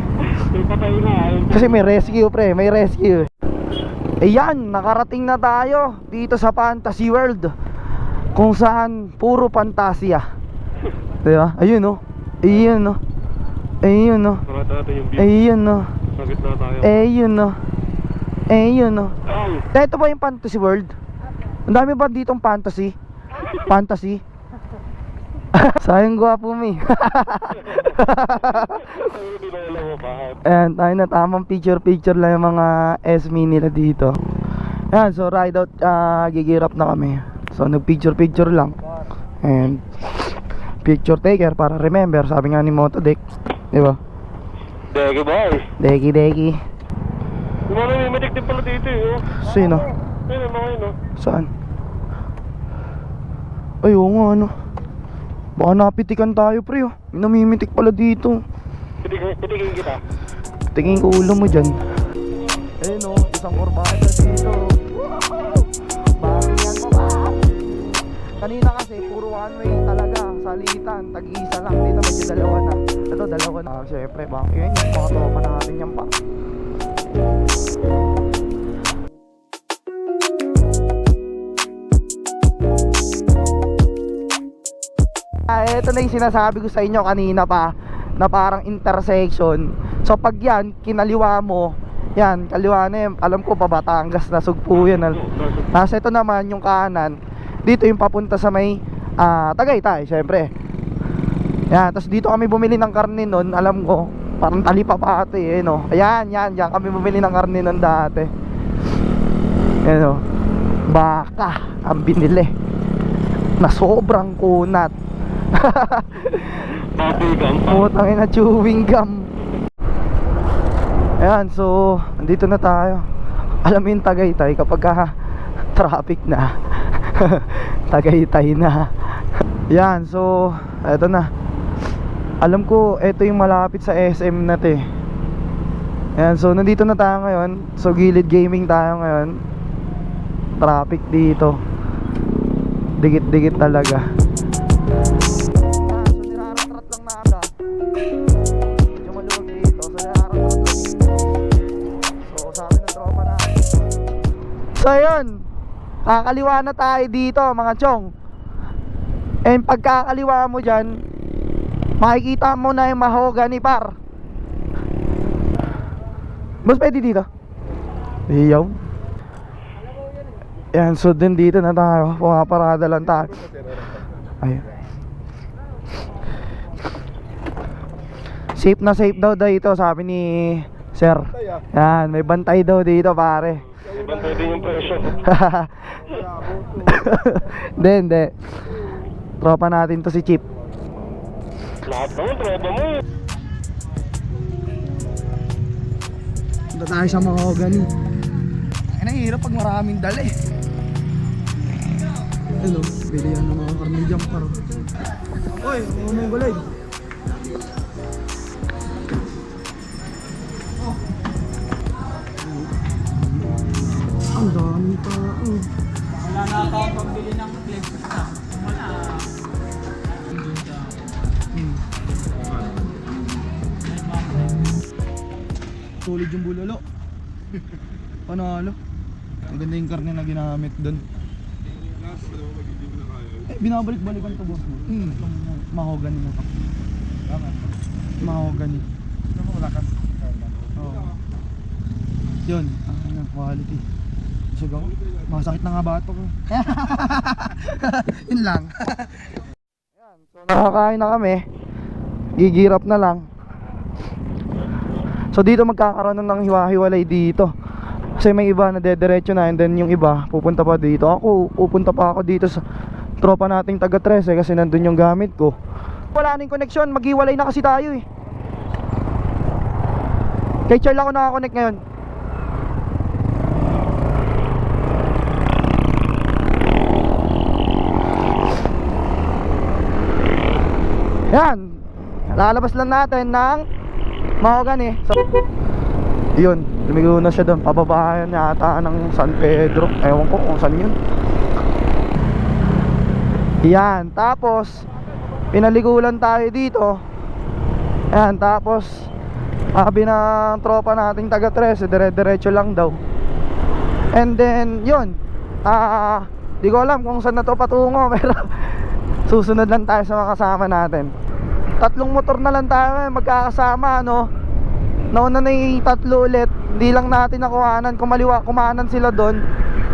Kasi may rescue, pre, may rescue. Ayan, nakarating na tayo dito sa Fantasy World, kung saan puro fantasya. Diba? Ayun o. Ayun o. Ayun o. Ayun o. Ayun o. Ayun o. Ito ba yung Fantasy World? Ang dami ba ditong fantasy? Fantasy? Sayang gwapo mi. Ayan, tayo na tamang picture lang yung mga SME nila dito. Ayan, so ride out, gigirap na kami. So nag picture lang. And picture taker para remember, sabi nga ni Motodeck, di ba? Degi boy. Deki. Yung mga namimitik din pala dito eh. Sino? Ayun, mga yun. Saan? Ay, oo nga, ano. Baka napitikan tayo, pre, oh. May namimitik pala dito. Pitigin kita. Tingin ko ulo mo dyan. Ayun o, isang kurbata dito. Bakit yan mo ba? Kanina kasi puro one way talaga. Salitan, tag-isa lang. Dito medyo dalawa na. Ito dalawa na. Siyempre, bakit yun yung mga tropa natin yan pa. Ito na yung sinasabi ko sa inyo kanina pa, na parang intersection. So pag yan, kinaliwa mo, yan, kaliwa na yan, alam ko pa Batangas na sugpo yan. Tapos ito naman yung kanan, dito yung papunta sa may Tagaytay, syempre. Yan, tapos dito kami bumili ng karne nun, alam ko, parang Talipapati eh, no. Ayan, yan kami bumili ng karne nun dati. Yan o, baka ang binili na sobrang kunat. Putang ina, chewing gum. Ayan, so andito na tayo. Alam mo yung Tagaytay kapag traffic na. Tagaytay na. Yan, so eto na. Alam ko ito yung malapit sa SM na to eh. Ayan, so nandito na tayo ngayon. So gilid gaming tayo ngayon. Traffic dito, dikit-dikit talaga. So yun, kakaliwa na tayo dito mga chong. And pagkakaliwa mo dyan, makikita mo na yung mahogany par. Mas pwede dito? Iyaw. Yan, so din dito na tayo, pumaparada lang tayo. Ayun. Safe daw dito, sabi ni Sir. Yan, may bantay daw dito pare. Bantay din yung presyo. Hindi. Tropa natin to si Chip. Lahat naman, tropa mo eh. Punta tayo sa mahogany. Ay, nahihirap pag maraming dala eh. Hello, bili yan ng mga karne dyan paro. Oy, mga gulay. Ang dami tao. Wala na ako pambili ng flex na. Wala. Tulid yung bulalo. Panalo. Ang ganda yung karne na ginamit doon. Binabalik-balikan to boss mo. Mahogany mo to. Mahogany. Oo. Yun, quality. Sugaw. Masakit na nga bato ko. Yun lang. So nakakain na kami. Gigirap na lang. So dito magkakaroon ng hiwa-hiwalay dito. Kasi may iba na dediretso na, and then yung iba pupunta pa dito. Ako, pupunta pa ako dito sa tropa nating taga 13 kasi nandun yung gamit ko. Wala nang connection, maghiwalay na kasi tayo eh. Kay Charles ako nakakonect ngayon. Yan, lalabas lang natin ng Mahogany. So, yun, lumigo na siya doon. Pababayan yata ng San Pedro. Ewan ko kung saan yun. Yan, tapos pinaligulan tayo dito. Yan, tapos sabi ng tropa nating taga 13, dire-diretso lang daw. And then, yun, di ko alam kung saan na to patungo, pero susunod lang tayo sa mga kasama natin. 3 motor na lang tayo magkakasama, no? Nauna na yung 3 ulit. Hindi lang natin nakuhanan, kumanan sila doon.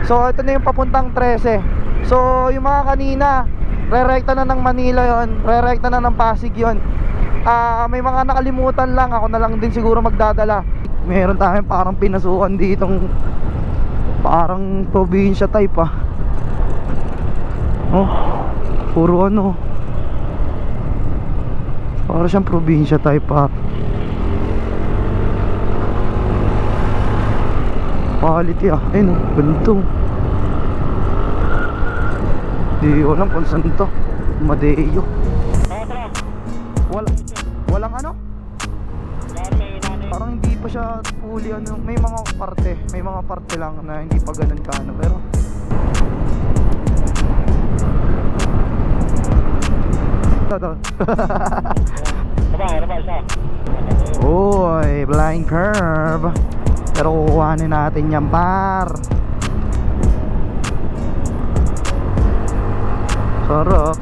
So ito na yung papuntang 13. So yung mga kanina, rerekta na ng Manila yon, rerekta na ng Pasig yon. May mga nakalimutan lang, ako na lang din siguro magdadala. Meron tayong parang pinasukan ditong parang probinsya type oh, puro ano, parang siyang probinsya type quality ayun oh, ganito. Di ko alam kung saan to. Madeo. Walang ano? Parang hindi pa siya fully ano, may mga parte lang na hindi pa ganun ka ano, pero Uy, blind curve. Pero kukuhanin natin yan, par. Sarap.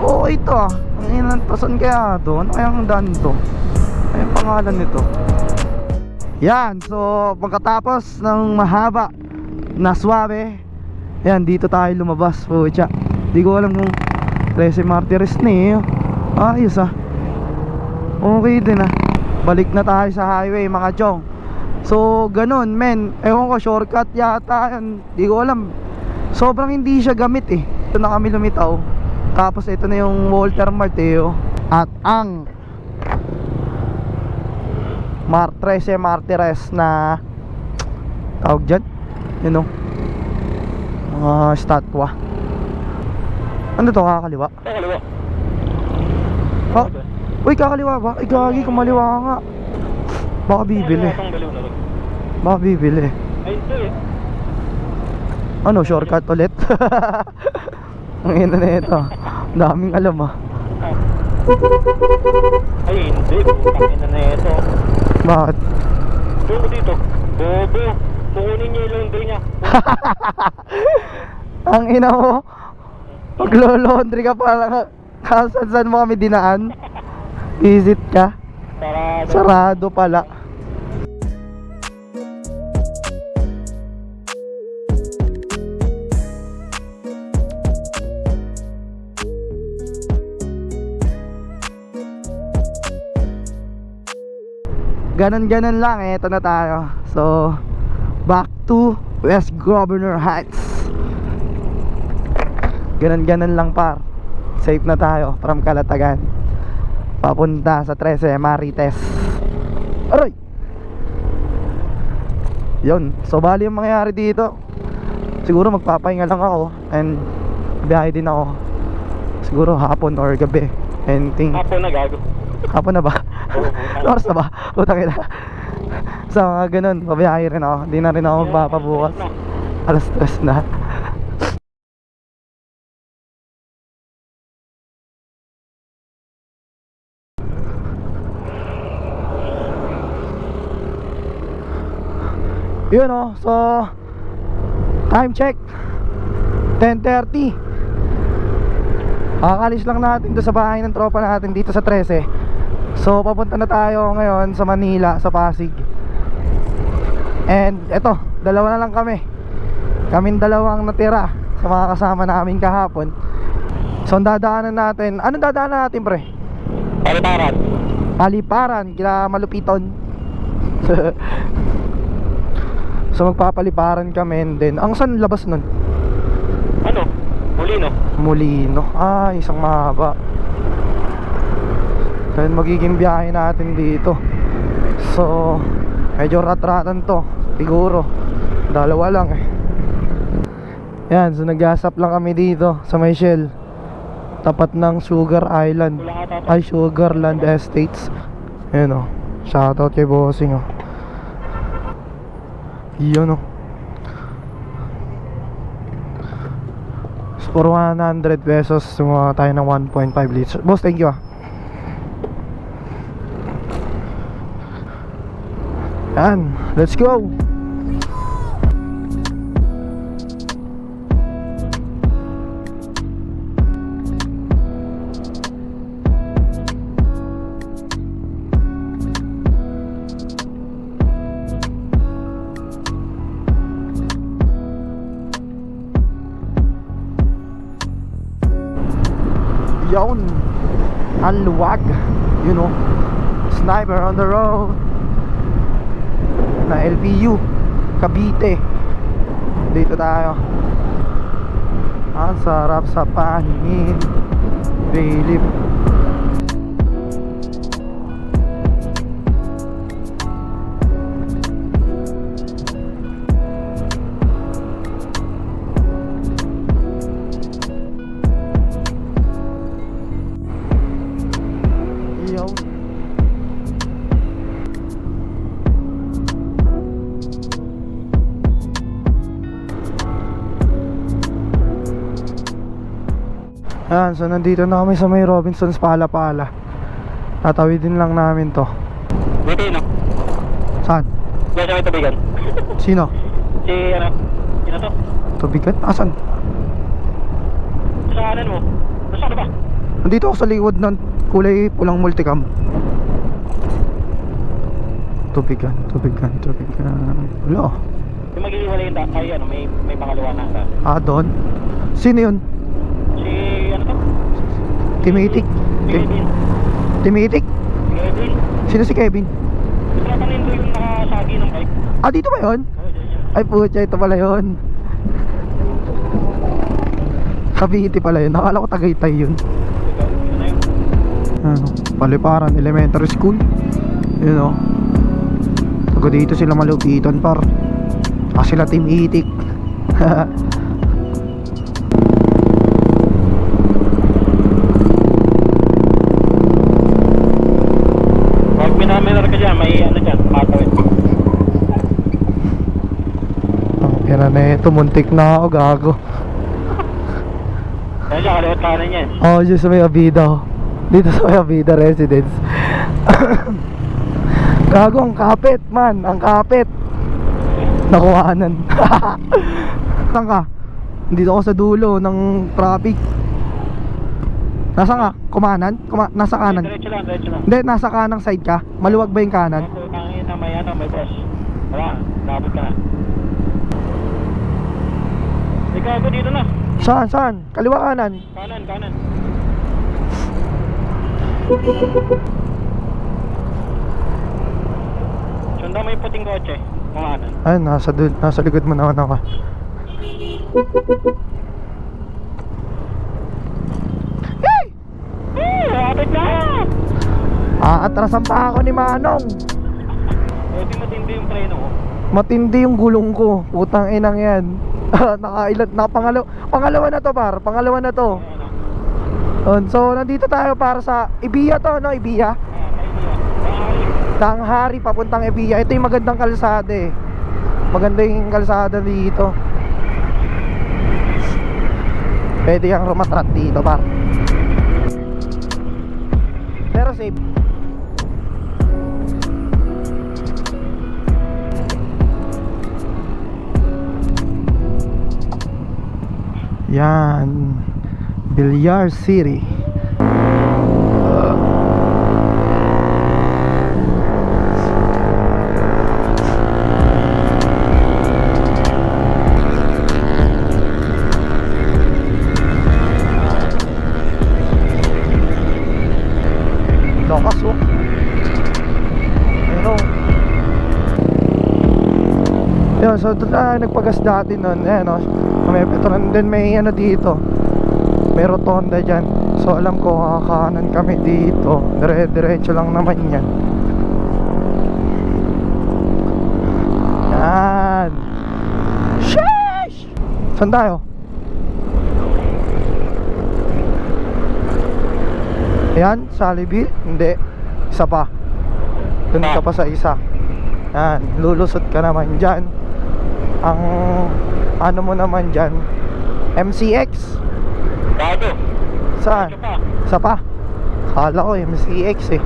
Oo, ito ang ilan pasan kaya to? Ano kayang daan to? Ano yung pangalan nito? Yan, so pagkatapos ng mahaba na swabe, yan, dito tayo lumabas. Pucha, di ko alam kung 13 Martires na eh. Ayos okay din balik na tayo sa highway mga chong. So ganun men, ewan ko, shortcut yata yan, di ko alam. Sobrang hindi siya gamit eh. Ito na kami lumitaw. Tapos ito na yung Walter Mateo. At ang 13 Martires na tawag dyan, yun o, mga statwa. Ano to, kakaliwa? Kakaliwa. Uy, kakaliwa ba? Ay gagi, kumaliwa nga. Baka bibili. Baka bibili. Ay, ito eh. Ano, shortcut ulit? Ang ina na ito. Daming alam Ay, hindi. Putang na ito. Bakit? Doon dito. Bobo. Kukunin niya yung laundry niya. Ang ina mo, maglo-laundry ka pala. Saan mo kami dinaan? Visit ka? Sarado pala. Ganon-ganon lang eh. Ito na tayo. So back to West Governor Heights. Ganon-ganon lang par. Safe na tayo from Calatagan papunta sa 13 Marites. Aray! Yun. So bali yung mangyayari dito, siguro magpapahinga lang ako and biyahe din ako. Siguro hapon or gabi. Anything. Hapon na gago. Hapon na ba? Oras na ba? Putang ina. So ganun, pabiyahe rin ako. Di na rin ako magpapabukas. Alas 3 na. Yun so time check 10:30. Kakalis lang natin doon sa bahay ng tropa natin dito sa 13. So papunta na tayo ngayon sa Manila, sa Pasig. And eto, dalawa na lang kami. Kaming dalawang natira sa mga kasama namin kahapon. So ang dadaanan natin, anong dadaanan natin pre? Paliparan, kila Malupiton. So magpapaliparan kami and then, ang saan labas nun? Ano? Molino. Molino. Isang mahaba. Kaya magiging biyahe natin dito. So medyo rat-ratan to. Siguro dalawa lang Yan, so nag-asap lang kami dito sa may Shell. Tapat ng Sugar Island. Ay, Sugarland Estates. Ayan o. Shoutout kay Bossing o. Yun o. So, for 100 pesos, sumuha tayo ng 1.5 liters. Boss, thank you ah. Yan, let's go. Yun, Aluwag, you know, sniper on the road na LPU Cavite. Dito tayo. Ang sarap sa paningin, Philip. Yun. Ayan, so nandito na kami sa may Robinson's Pala-Pala. Tatawidin lang namin to. Buti, no? Saan? Diyan siya may tubigan. Sino? Sino to? Tubigan? Asan? Sa kanan mo. Nasaan ka ba? Nandito ako sa likod ng kulay pulang multicam. Tubigan. Wala. Yung mag-iwalay yung ay ano, may pangalawa na ka. Ah, doon? Sino yun? Si, ano to? Timitik? Kevin. Timitik? Kevin. Sino si Kevin? Tatanong ko yung nakasagi ng bike. Ah, dito ba yun? Oh, dyan. Ay putya, ito pala yun. Cavite pala yun. Nakala ko Tagaytay yun. Ito na yun. Ano, Paliparan Elementary School. You know. Tago dito sila malupitan par. Sila Team Itik. Pag minaminar ka dyan, may ano dyan, matawid. Yan na ito, muntik na ako, gago. Kaya dyan, kaliwat kanan yan. Oh, dito sa may Abida oh. Dito sa may Abida Residence. Gago, ang kapit man, ang kapit. Nakuhanan. Saan ka? Dito ako sa dulo ng traffic. Nasaan ka? Kumanan? Nasa kanan? Diretso lang. Hindi, nasa kanang side ka? Maluwag ba yung kanan? Ako, tangin na may ano, may boss. Wala, labot ka na. Ikaw ako dito na. Saan? Kaliwa kanan? Kanan. Sunda mo yung puting kotse. Kanan. Ayun, nasa likod mo naman ako. Lapit na! Aatrasan pa ako ni Manong. Pwede matindi yung preno ko. Matindi yung gulong ko. Putang inang yan. Pangalawa na to par. Pangalawa na to. So nandito tayo para sa Ibiya to, no? Ibiya. Tanghari papuntang Ibiya. Ito yung magandang kalsada eh. Maganda yung kalsada dito. Pwede kang rumatrat dito par. Pero safe. Yan, Bilyar City. Lakas oh. Pero yun, so doon tayo nagpagas dati nun. Ayan o, ito din may ano dito, may rotonda dyan. So alam ko kakanan kami dito. Diretso lang naman yan. Yan. Sheesh! Saan tayo? Ayan, Jollibee. Hindi. Isa pa. Dun ka pa sa isa. Yan, lulusot ka naman dyan. Ang ano mo naman dyan, MCX. Bago. Saan? Isa pa. Kala ko MCX eh.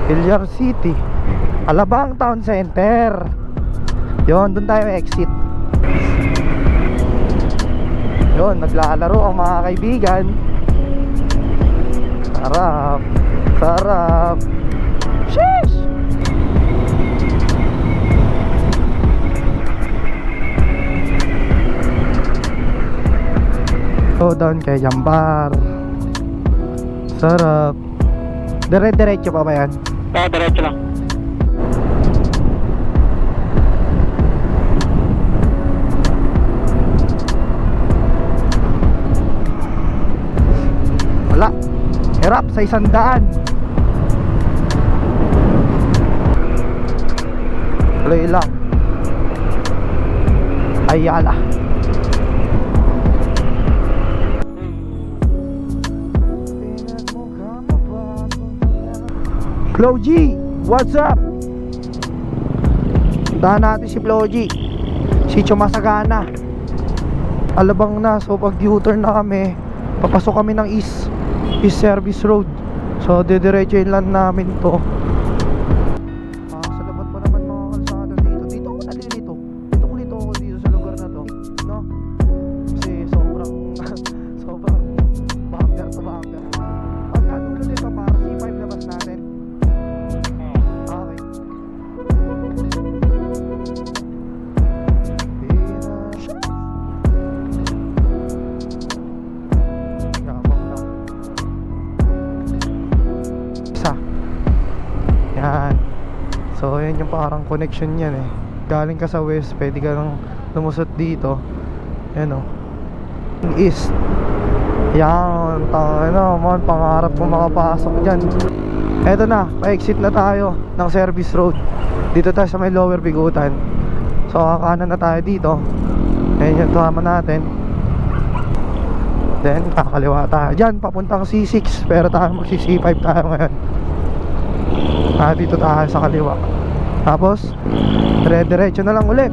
Villar City, Alabang Town Center. Yon, doon tayo exit. Yon, naglalaro ang mga kaibigan. Sarap. Sarap. Sheesh! So down kay Jambar. Sarap. Dire-diretso pa ba yan? Diretso lang. Wala. Hirap sa 100. Tuloy lang. Ayala. Flo G, what's up? Puntahan natin si Flo G. Si Chumasagana. Alabang na, so pag U-turn na kami, papasok kami ng East Service Road. So didiretso lang namin to. Sa labat pa naman mga kalsada dito. Dito ako nalilito. Dito ako dito sa lugar na to, no? Kasi sobrang sobrang bumper to bumper. Pagkatulad dito para C5 labas natin. Okay. Yabang lang. Isa. Yan. So yan yung parang connection yan eh. Galing ka sa west, pwede ka nang lumusot dito. Yan o. East. Yan. Ano man, pangarap mo makapasok dyan. Eto na, pa-exit na tayo ng service road. Dito tayo sa may lower Bigutan. So kakanan na tayo dito. Ayan yung tama natin. Then kakaliwa tayo dyan, papuntang C6. Pero tayo magsi C5 tayo ngayon. Dito tayo sa kaliwa. Tapos dire-diretso na lang ulit.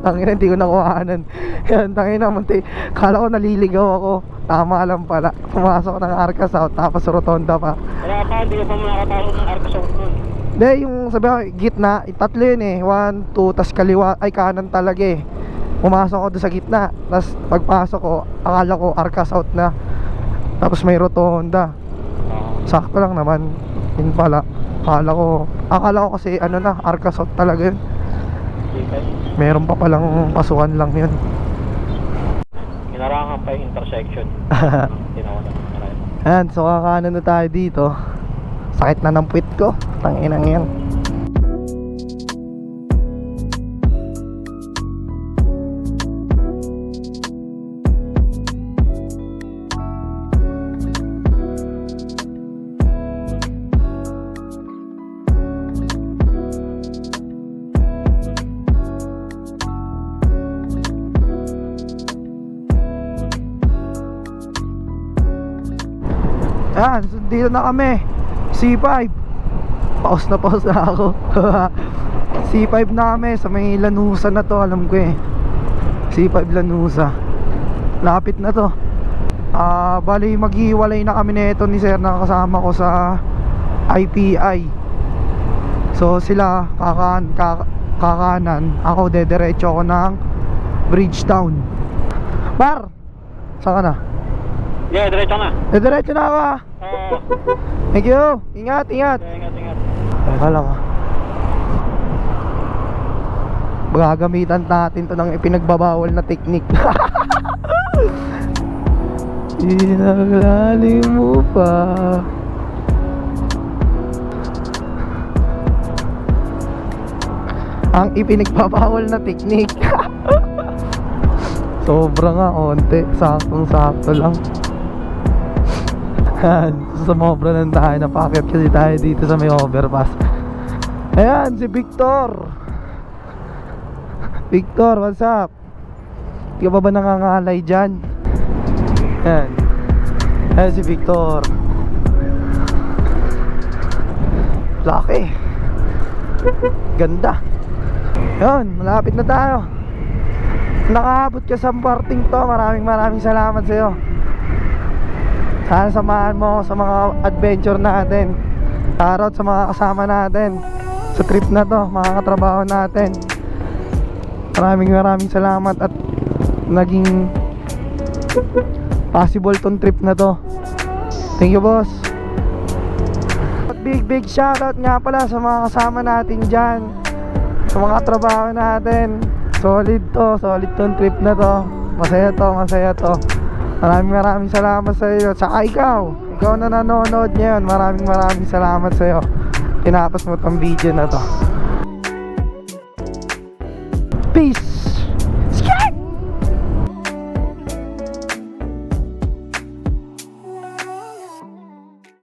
Tangina, hindi ko nakuhanan. Yan, tangina, munti. Kala ko naliligaw ako. Tama lang pala. Pumasok ng Arca South, tapos rotonda pa. Kaya pa, hindi ka pa nakatawag ng Arca South nun. Hindi, yung sabi ko, gitna, tatlo yun eh. 1, 2, tas kaliwa, ay kanan talaga eh. Pumasok ako doon sa gitna. Tas pagpasok ko, akala ko Arca South na. Tapos may rotonda. Sakto lang naman. Yun pala. Akala ko kasi ano na, Arca South talaga yun. Meron pa palang pasukan lang yun. Kinarangan pa yung intersection. Ayan, so kakanan na tayo dito. Sakit na ng puwit ko. Tanginang yan. Ayan, so dito na kami. C5. Pause na ako. C5 na kami sa may Lanusa na to, alam ko eh. C5 Lanusa. Lapit na to. Bali maghiwalay na kami nito ni sir na kasama ko sa IPI. So sila kakanan, ako dediretso ako ng Bridgetown. Par, saan ka na? Yeah, diretso na. Dediretso na ako ah. Thank you. Ingat. Ingat. Teka lang ah. Gagamitan natin to ng ipinagbabawal na technique. Inaglalim mo pa. Ang ipinagbabawal na technique. Sobra nga, onte. Saktong-sakto lang. Yan. Sumobra lang tayo, napakit kasi tayo dito sa may overpass. Ayan, si Victor. Victor, what's up? Di ka ba nangangalay dyan? Ayan. Ayan si Victor. Laki. Ganda. Ayan, malapit na tayo. Nakaabot ka sa parting to. Maraming salamat sa'yo. Sana samahan mo sa mga adventure natin. Shoutout sa mga kasama natin sa trip na to, mga katrabaho natin. Maraming salamat at naging possible tong trip na to. Thank you, boss. At big shoutout nga pala sa mga kasama natin dyan, sa mga katrabaho natin. Solid tong trip na to. Masaya to. Maraming salamat sa iyo. Saka ikaw na nanonood ngayon, maraming salamat sa iyo. Tinapos mo tong video na to.